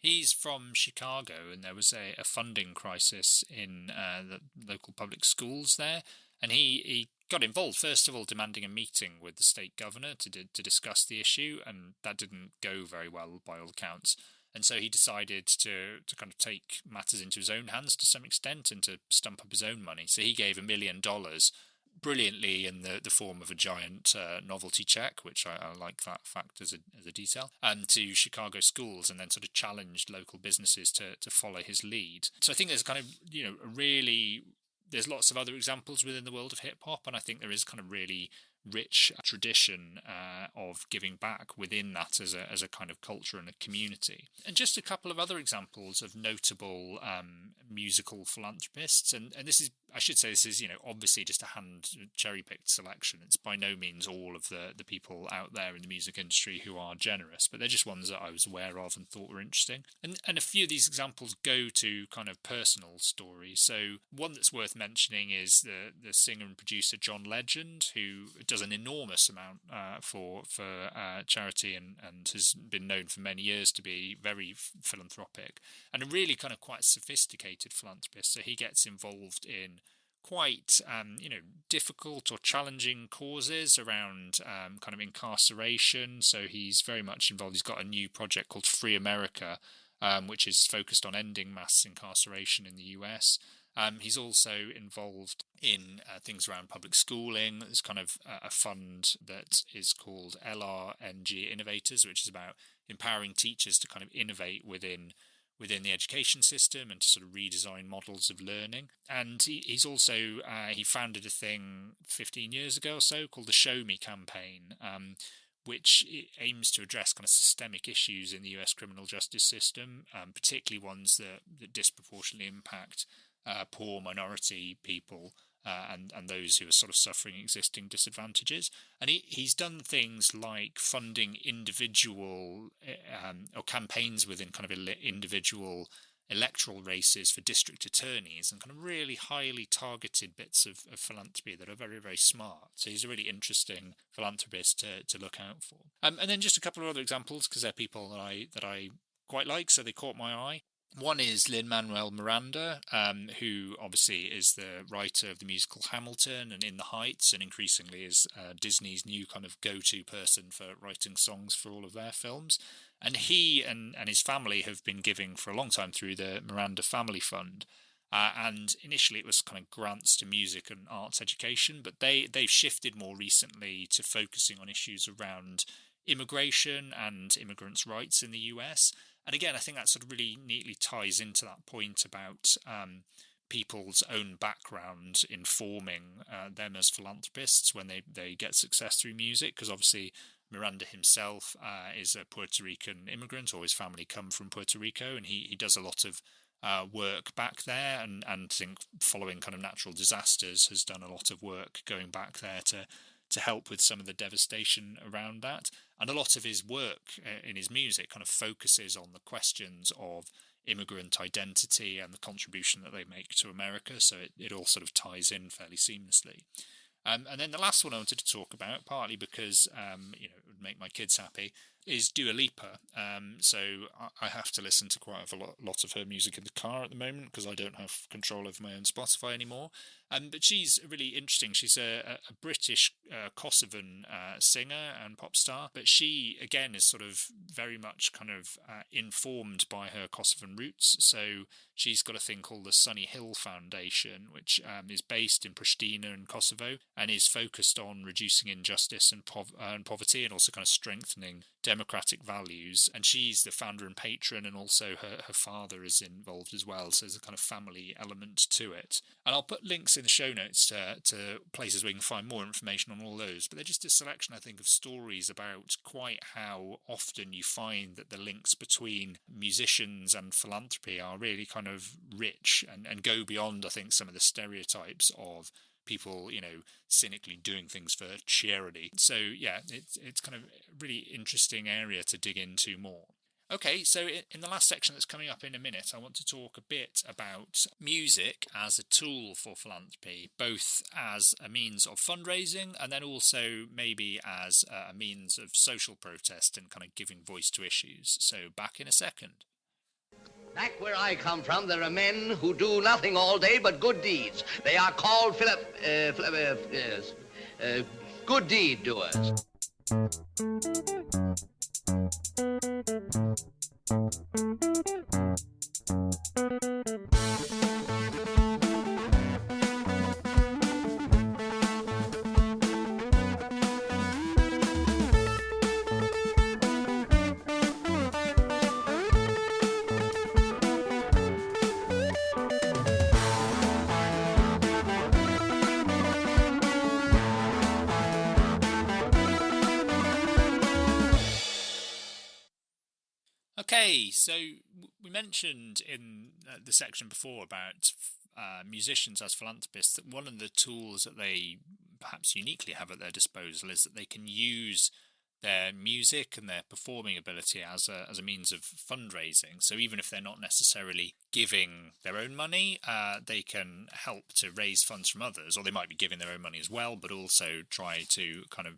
he's from Chicago, and there was a funding crisis in the local public schools there, and he got involved, first of all, demanding a meeting with the state governor to discuss the issue, and that didn't go very well by all accounts. And so he decided to kind of take matters into his own hands to some extent and to stump up his own money. So he gave $1 million, brilliantly in the form of a giant novelty check, which I like that fact as a detail, to Chicago schools, and then sort of challenged local businesses to follow his lead. So I think there's kind of, there's lots of other examples within the world of hip-hop, and I think there is kind of really rich tradition of giving back within that as a kind of culture and a community. And just a couple of other examples of notable musical philanthropists, and this is, I should say, this is obviously just a hand cherry-picked selection. It's by no means all of the people out there in the music industry who are generous, but they're just ones that I was aware of and thought were interesting. And a few of these examples go to kind of personal stories. So one that's worth mentioning is the singer and producer John Legend, who does an enormous amount for charity and has been known for many years to be very philanthropic and a really kind of quite sophisticated philanthropist. So he gets involved in quite difficult or challenging causes around kind of incarceration. So he's very much involved. He's got a new project called Free America, which is focused on ending mass incarceration in the US. He's also involved in things around public schooling. There's kind of a fund that is called LRNG Innovators, which is about empowering teachers to kind of innovate within the education system and to sort of redesign models of learning. And he's also, he founded a thing 15 years ago or so called the Show Me campaign, which aims to address kind of systemic issues in the US criminal justice system, particularly ones that disproportionately impact poor minority people and those who are sort of suffering existing disadvantages. And he's done things like funding individual or campaigns within kind of individual electoral races for district attorneys and kind of really highly targeted bits of philanthropy that are very, very smart. So he's a really interesting philanthropist to look out for. And then just a couple of other examples, because they're people that I quite like, so they caught my eye. One is Lin-Manuel Miranda, who obviously is the writer of the musical Hamilton and In the Heights, and increasingly is Disney's new kind of go-to person for writing songs for all of their films. And he and his family have been giving for a long time through the Miranda Family Fund. And initially it was kind of grants to music and arts education, but they've shifted more recently to focusing on issues around immigration and immigrants' rights in the US. And again, I think that sort of really neatly ties into that point about people's own background informing them as philanthropists when they get success through music, because obviously Miranda himself is a Puerto Rican immigrant, or his family come from Puerto Rico, and he does a lot of work back there, and I think following kind of natural disasters has done a lot of work going back there to help with some of the devastation around that. And a lot of his work in his music kind of focuses on the questions of immigrant identity and the contribution that they make to America, so it all sort of ties in fairly seamlessly. And then the last one I wanted to talk about, partly because it would make my kids happy, is Dua Lipa. So I have to listen to quite a lot of her music in the car at the moment because I don't have control over my own Spotify anymore. But she's really interesting. She's a British Kosovan singer and pop star, but she, again, is sort of very much kind of informed by her Kosovan roots. So she's got a thing called the Sunny Hill Foundation, which is based in Pristina in Kosovo and is focused on reducing injustice and poverty, and also kind of strengthening democratic values. And she's the founder and patron, and also her father is involved as well. So there's a kind of family element to it. And I'll put links in the show notes to places where you can find more information on all those. But they're just a selection, I think, of stories about quite how often you find that the links between musicians and philanthropy are really kind of rich and go beyond, I think, some of the stereotypes of people, cynically doing things for charity. So, yeah, it's kind of a really interesting area to dig into more. Okay, so in the last section that's coming up in a minute, I want to talk a bit about music as a tool for philanthropy, both as a means of fundraising and then also maybe as a means of social protest and kind of giving voice to issues. So back in a second. Back where I come from, there are men who do nothing all day but good deeds. They are called good deed doers. Okay, so we mentioned in the section before about musicians as philanthropists that one of the tools that they perhaps uniquely have at their disposal is that they can use their music and their performing ability as a means of fundraising. So even if they're not necessarily giving their own money, they can help to raise funds from others, or they might be giving their own money as well, but also try to kind of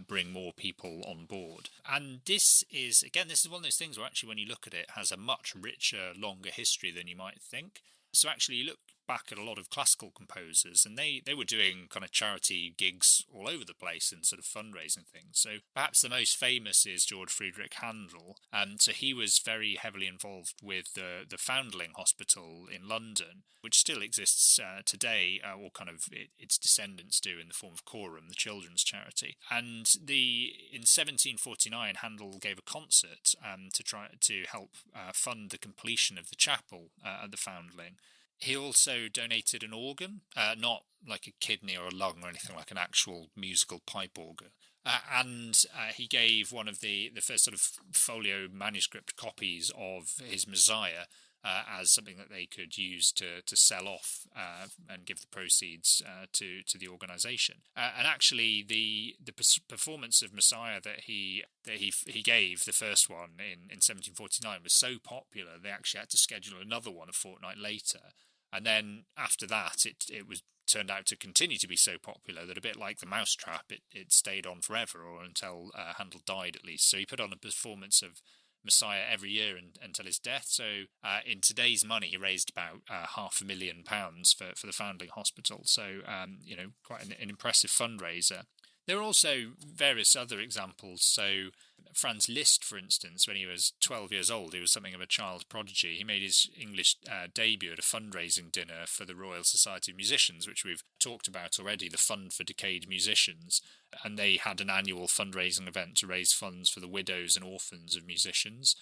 bring more people on board. And this is one of those things where actually when you look at it, has a much richer, longer history than you might think. So actually you look back at a lot of classical composers and they were doing kind of charity gigs all over the place and sort of fundraising things. So perhaps the most famous is George Friedrich Handel. So he was very heavily involved with the Foundling Hospital in London, which still exists today, or kind of its descendants do in the form of Coram, the children's charity. And in 1749, Handel gave a concert to try to help fund the completion of the chapel at the Foundling. He also donated an organ, not like a kidney or a lung or anything, like an actual musical pipe organ. And he gave one of the first sort of folio manuscript copies of his Messiah as something that they could use to sell off and give the proceeds to the organisation. And actually, the performance of Messiah that he gave, the first one in 1749, was so popular they actually had to schedule another one a fortnight later. And then after that, it was turned out to continue to be so popular that a bit like the Mousetrap, it stayed on forever, or until Handel died at least. So he put on a performance of Messiah every year until his death. So in today's money, he raised about £500,000 for the Foundling Hospital. So, quite an impressive fundraiser. There are also various other examples. So Franz Liszt, for instance, when he was 12 years old, he was something of a child prodigy. He made his English debut at a fundraising dinner for the Royal Society of Musicians, which we've talked about already, the Fund for Decayed Musicians. And they had an annual fundraising event to raise funds for the widows and orphans of musicians.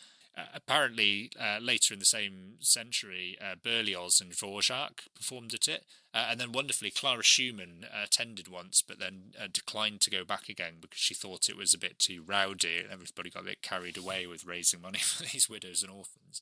Apparently, later in the same century, Berlioz and Dvorak performed at it. And then wonderfully, Clara Schumann attended once, but then declined to go back again because she thought it was a bit too rowdy and everybody got a bit carried away with raising money for these widows and orphans.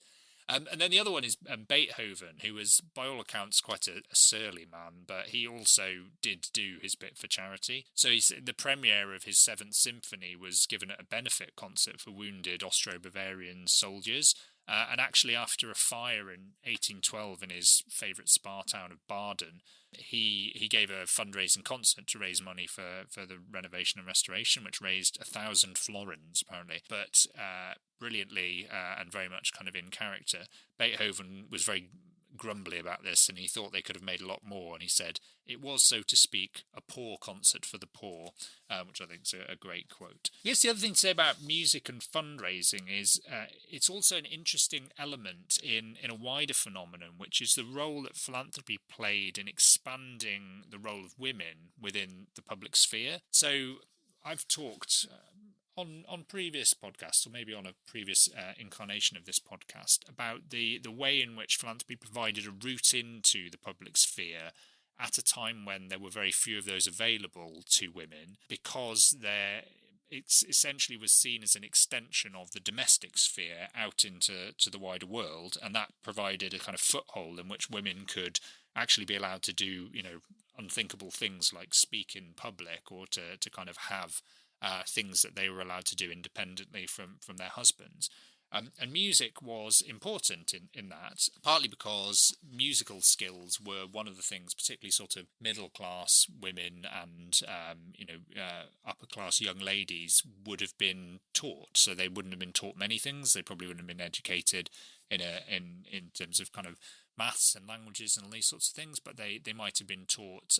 And then the other one is Beethoven, who was, by all accounts, quite a surly man, but he also did do his bit for charity. So the premiere of his Seventh Symphony was given at a benefit concert for wounded Austro-Bavarian soldiers. And actually, after a fire in 1812 in his favourite spa town of Baden, he gave a fundraising concert to raise money for the renovation and restoration, which raised 1,000 florins, apparently. But brilliantly and very much kind of in character, Beethoven was very grumbly about this, and he thought they could have made a lot more. And he said, "It was, so to speak, a poor concert for the poor," which I think is a great quote. I guess the other thing to say about music and fundraising is it's also an interesting element in a wider phenomenon, which is the role that philanthropy played in expanding the role of women within the public sphere. So I've talked on previous podcasts, or maybe on a previous incarnation of this podcast, about the way in which philanthropy provided a route into the public sphere at a time when there were very few of those available to women, because it essentially was seen as an extension of the domestic sphere out into the wider world, and that provided a kind of foothold in which women could actually be allowed to do, unthinkable things like speak in public, or to kind of have things that they were allowed to do independently from their husbands. And music was important in that, partly because musical skills were one of the things, particularly sort of middle-class women and upper-class young ladies would have been taught. So they wouldn't have been taught many things. They probably wouldn't have been educated in terms of kind of maths and languages and all these sorts of things, but they might have been taught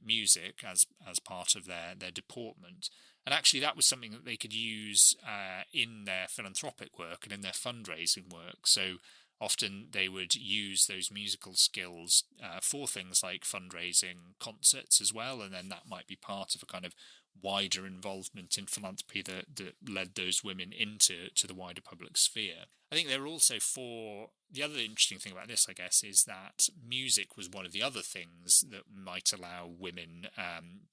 music as part of their deportment. And actually that was something that they could use in their philanthropic work and in their fundraising work. So often they would use those musical skills for things like fundraising concerts as well, and then that might be part of a kind of wider involvement in philanthropy that led those women into the wider public sphere. I think there are also the other interesting thing about this, I guess, is that music was one of the other things that might allow women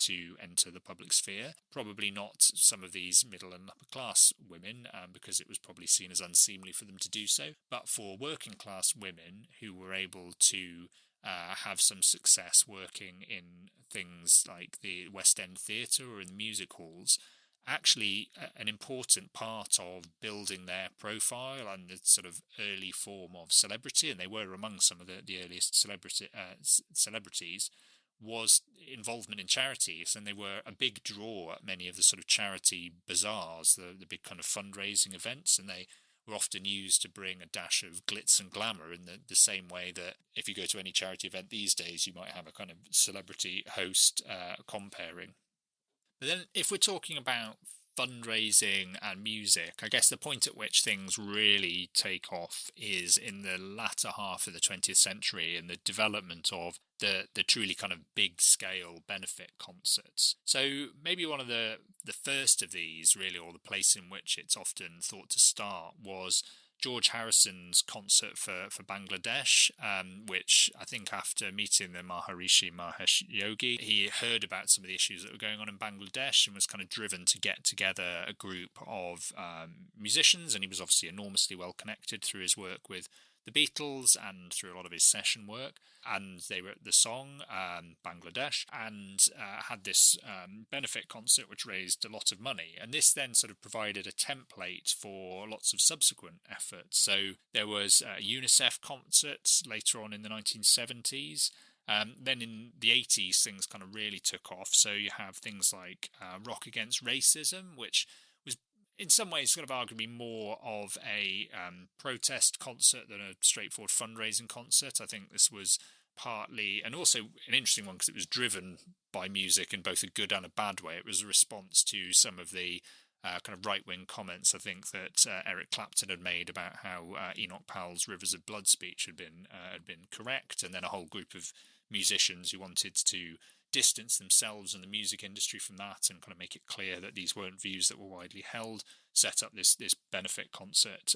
to enter the public sphere. Probably not some of these middle and upper class women, because it was probably seen as unseemly for them to do so. But for working class women who were able to have some success working in things like the West End Theatre or in the music halls, actually an important part of building their profile and the sort of early form of celebrity, and they were among some of the earliest celebrities, was involvement in charities, and they were a big draw at many of the sort of charity bazaars, the big kind of fundraising events, and they were often used to bring a dash of glitz and glamour in the same way that if you go to any charity event these days, you might have a kind of celebrity host comparing. But then if we're talking about fundraising and music, I guess the point at which things really take off is in the latter half of the 20th century and the development of the truly kind of big scale benefit concerts. So maybe one of the first of these really, or the place in which it's often thought to start, was George Harrison's concert for Bangladesh, which I think after meeting the Maharishi Mahesh Yogi, he heard about some of the issues that were going on in Bangladesh and was kind of driven to get together a group of musicians, and he was obviously enormously well connected through his work with the Beatles and through a lot of his session work, and they wrote the song Bangladesh, and had this benefit concert which raised a lot of money, and this then sort of provided a template for lots of subsequent efforts. So there was a UNICEF concert later on in the 1970s. Then in the 80s things kind of really took off, so you have things like Rock Against Racism, which in some ways sort of arguably more of a protest concert than a straightforward fundraising concert. I think this was partly, and also an interesting one because it was driven by music in both a good and a bad way. It was a response to some of the kind of right-wing comments, I think, that Eric Clapton had made about how Enoch Powell's Rivers of Blood speech had been correct, and then a whole group of musicians who wanted to distance themselves and the music industry from that and kind of make it clear that these weren't views that were widely held, set up this benefit concert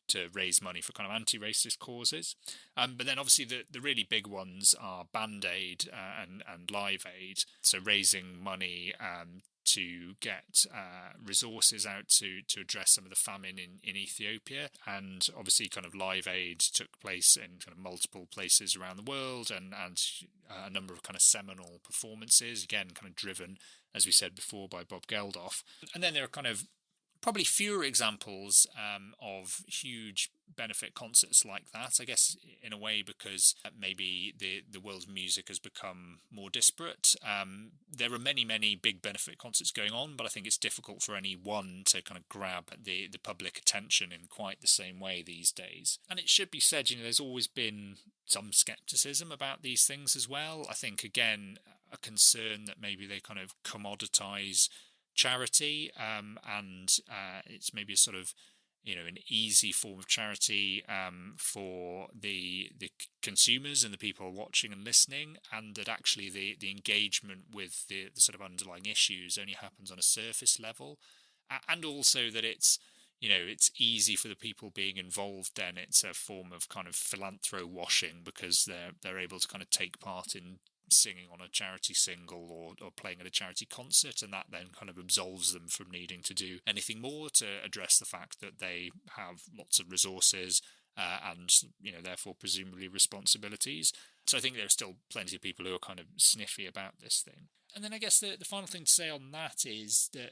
to raise money for kind of anti-racist causes. But then obviously the really big ones are Band-Aid and Live Aid, so raising money to get resources out to address some of the famine in Ethiopia. And obviously kind of Live Aid took place in kind of multiple places around the world, and a number of kind of seminal performances, again kind of driven, as we said before, by Bob Geldof. And then there are kind of probably fewer examples of huge benefit concerts like that, I guess, in a way because maybe the world of music has become more disparate. There are many big benefit concerts going on, but I think it's difficult for any one to kind of grab the public attention in quite the same way these days. And it should be said, there's always been some skepticism about these things as well. I think, again, a concern that maybe they kind of commoditize charity, and it's maybe a sort of, an easy form of charity for the consumers and the people watching and listening, and that actually the engagement with the sort of underlying issues only happens on a surface level, and also that it's easy for the people being involved. Then it's a form of kind of philanthro washing, because they're able to kind of take part in singing on a charity single or playing at a charity concert, and that then kind of absolves them from needing to do anything more to address the fact that they have lots of resources and therefore presumably responsibilities. So I think there are still plenty of people who are kind of sniffy about this thing. And then I guess the final thing to say on that is that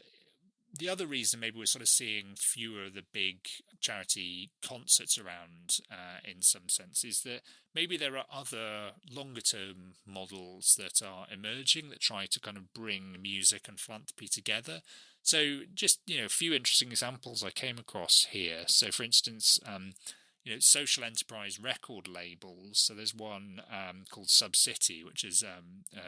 the other reason maybe we're sort of seeing fewer of the big charity concerts around in some sense is that maybe there are other longer term models that are emerging that try to kind of bring music and philanthropy together. So just, a few interesting examples I came across here. So for instance, social enterprise record labels. So there's one called Subcity, which is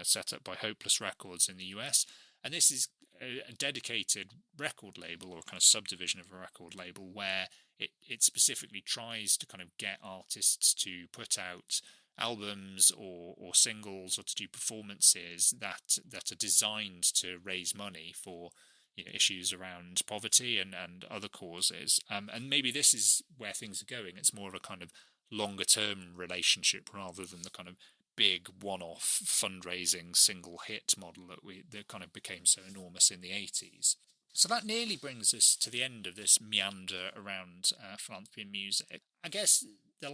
set up by Hopeless Records in the US. And this is a dedicated record label, or a kind of subdivision of a record label, where it specifically tries to kind of get artists to put out albums or singles, or to do performances that are designed to raise money for issues around poverty and other causes. And maybe this is where things are going. It's more of a kind of longer term relationship rather than the kind of big one-off fundraising single hit model that kind of became so enormous in the 80s. So that nearly brings us to the end of this meander around philanthropy and music. I guess the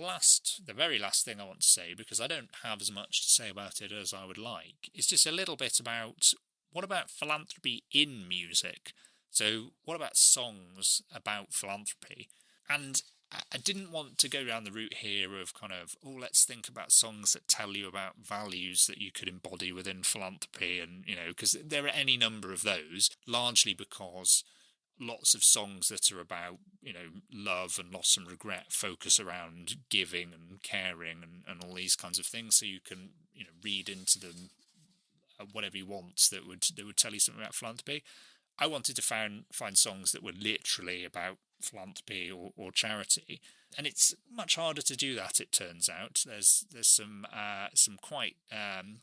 very last thing I want to say, because I don't have as much to say about it as I would like, is just a little bit about what about philanthropy in music? So what about songs about philanthropy? And I didn't want to go down the route here of kind of, let's think about songs that tell you about values that you could embody within philanthropy. And, because there are any number of those, largely because lots of songs that are about, love and loss and regret focus around giving and caring and all these kinds of things. So you can, read into them whatever you want that would tell you something about philanthropy. I wanted to find songs that were literally about philanthropy or charity, and it's much harder to do that, it turns out. There's some quite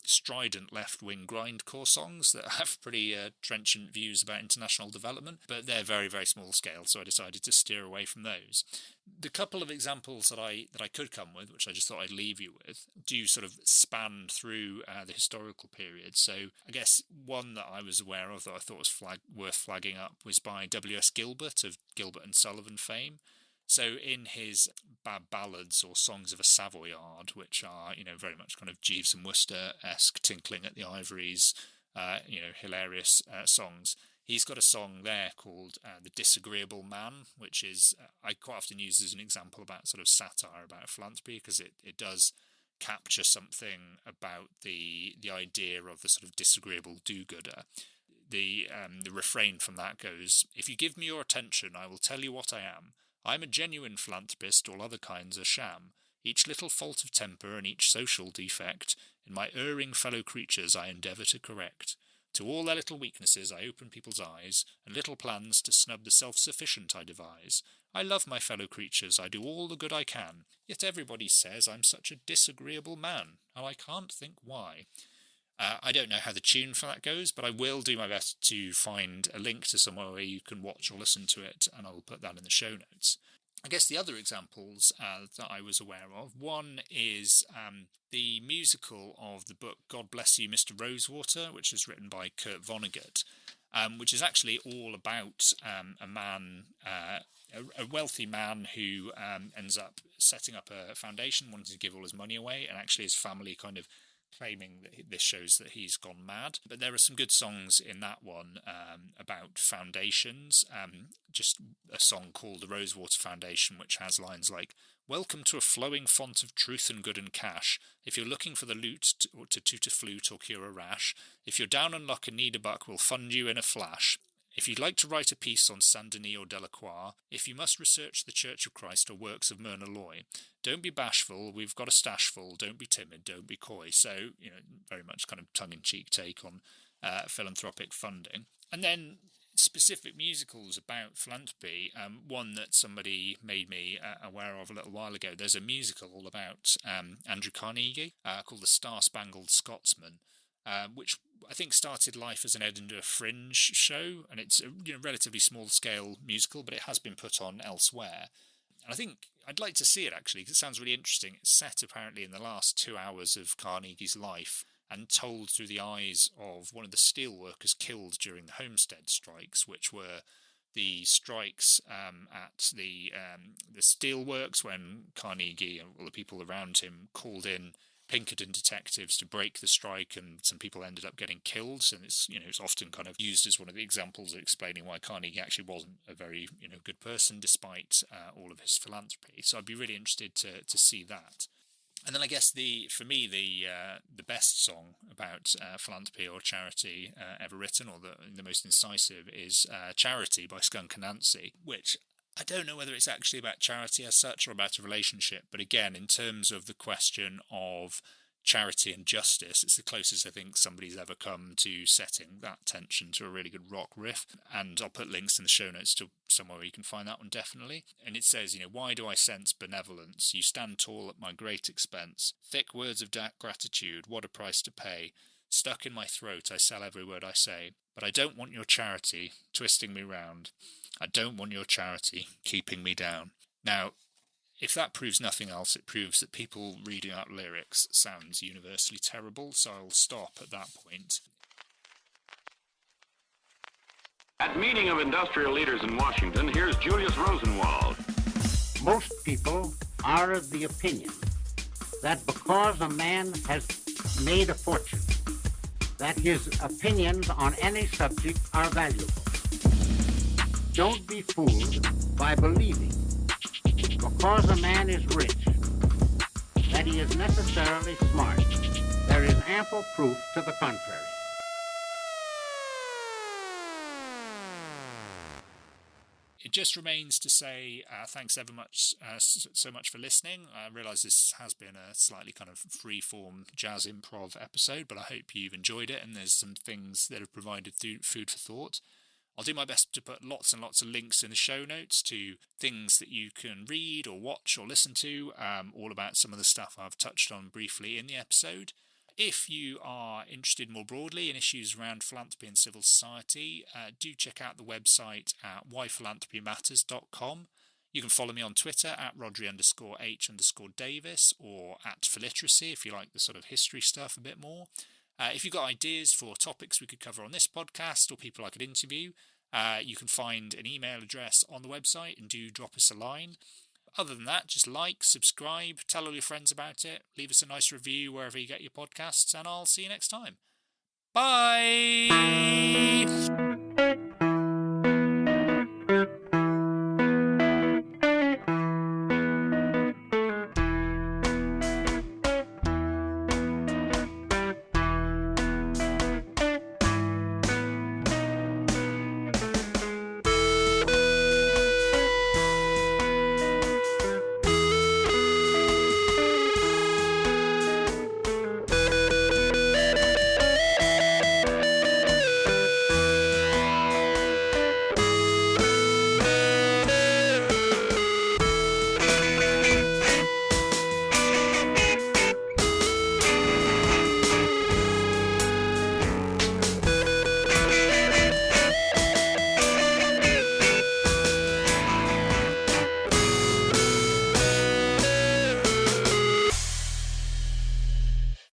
strident left-wing grindcore songs that have pretty trenchant views about international development, but they're very, very small scale, so I decided to steer away from those. The couple of examples that I could come with, which I just thought I'd leave you with, do sort of span through the historical period. So I guess one that I was aware of that I thought was worth flagging up was by W.S. Gilbert of Gilbert and Sullivan fame. So in his ballads or songs of a Savoyard, which are, very much kind of Jeeves and Wooster-esque, tinkling at the ivories, hilarious songs, he's got a song there called The Disagreeable Man, which is, I quite often use as an example about sort of satire about philanthropy, because it does capture something about the idea of the sort of disagreeable do-gooder. The refrain from that goes, "If you give me your attention, I will tell you what I am. I'm a genuine philanthropist, all other kinds are sham. Each little fault of temper and each social defect, in my erring fellow creatures I endeavour to correct. To all their little weaknesses I open people's eyes, and little plans to snub the self-sufficient I devise. I love my fellow creatures, I do all the good I can, yet everybody says I'm such a disagreeable man, and I can't think why." I don't know how the tune for that goes, but I will do my best to find a link to somewhere where you can watch or listen to it, and I will put that in the show notes. I guess the other examples that I was aware of, one is the musical of the book God Bless You, Mr. Rosewater, which is written by Kurt Vonnegut, which is actually all about a man, a wealthy man who ends up setting up a foundation, wanting to give all his money away, and actually his family kind of claiming that this shows that he's gone mad. But there are some good songs in that one about foundations. Just a song called The Rosewater Foundation, which has lines like, "Welcome to a flowing font of truth and good and cash. If you're looking for the loot to toot a flute or cure a rash, if you're down on luck and need a buck, we'll fund you in a flash." If you'd like to write a piece on Saint-Denis or Delacroix, if you must research the Church of Christ or works of Myrna Loy, don't be bashful, we've got a stash full, don't be timid, don't be coy. So, very much kind of tongue-in-cheek take on philanthropic funding. And then specific musicals about philanthropy, one that somebody made me aware of a little while ago. There's a musical all about Andrew Carnegie called The Star-Spangled Scotsman, which I think started life as an Edinburgh Fringe show, and it's a relatively small-scale musical, but it has been put on elsewhere. And I think I'd like to see it, actually, because it sounds really interesting. It's set, apparently, in the last 2 hours of Carnegie's life, and told through the eyes of one of the steelworkers killed during the Homestead strikes, which were the strikes at the steelworks when Carnegie and all the people around him called in Pinkerton detectives to break the strike, and some people ended up getting killed. And it's it's often kind of used as one of the examples of explaining why Carnegie actually wasn't a very good person despite all of his philanthropy. So I'd be really interested to see that. And then I guess for me the best song about philanthropy or charity ever written, or the most incisive, is Charity by Skunk Anansie, which I don't know whether it's actually about charity as such or about a relationship, but again, in terms of the question of charity and justice, it's the closest I think somebody's ever come to setting that tension to a really good rock riff. And I'll put links in the show notes to somewhere where you can find that one, definitely. And it says, why do I sense benevolence? You stand tall at my great expense. Thick words of gratitude, what a price to pay. Stuck in my throat, I sell every word I say. But I don't want your charity twisting me round. I don't want your charity keeping me down. Now, if that proves nothing else, it proves that people reading out lyrics sounds universally terrible, so I'll stop at that point. At meeting of industrial leaders in Washington, here's Julius Rosenwald. Most people are of the opinion that because a man has made a fortune, that his opinions on any subject are valuable. Don't be fooled by believing because a man is rich that he is necessarily smart. There is ample proof to the contrary. It just remains to say thanks ever much, so much for listening. I realise this has been a slightly kind of free-form jazz improv episode, but I hope you've enjoyed it and there's some things that have provided food for thought. I'll do my best to put lots and lots of links in the show notes to things that you can read or watch or listen to, all about some of the stuff I've touched on briefly in the episode. If you are interested more broadly in issues around philanthropy and civil society, do check out the website at whyphilanthropymatters.com. You can follow me on Twitter at Rodri_H_Davis or at Philiteracy if you like the sort of history stuff a bit more. If you've got ideas for topics we could cover on this podcast or people I could interview, you can find an email address on the website and do drop us a line. Other than that, just like, subscribe, tell all your friends about it, leave us a nice review wherever you get your podcasts, and I'll see you next time. Bye!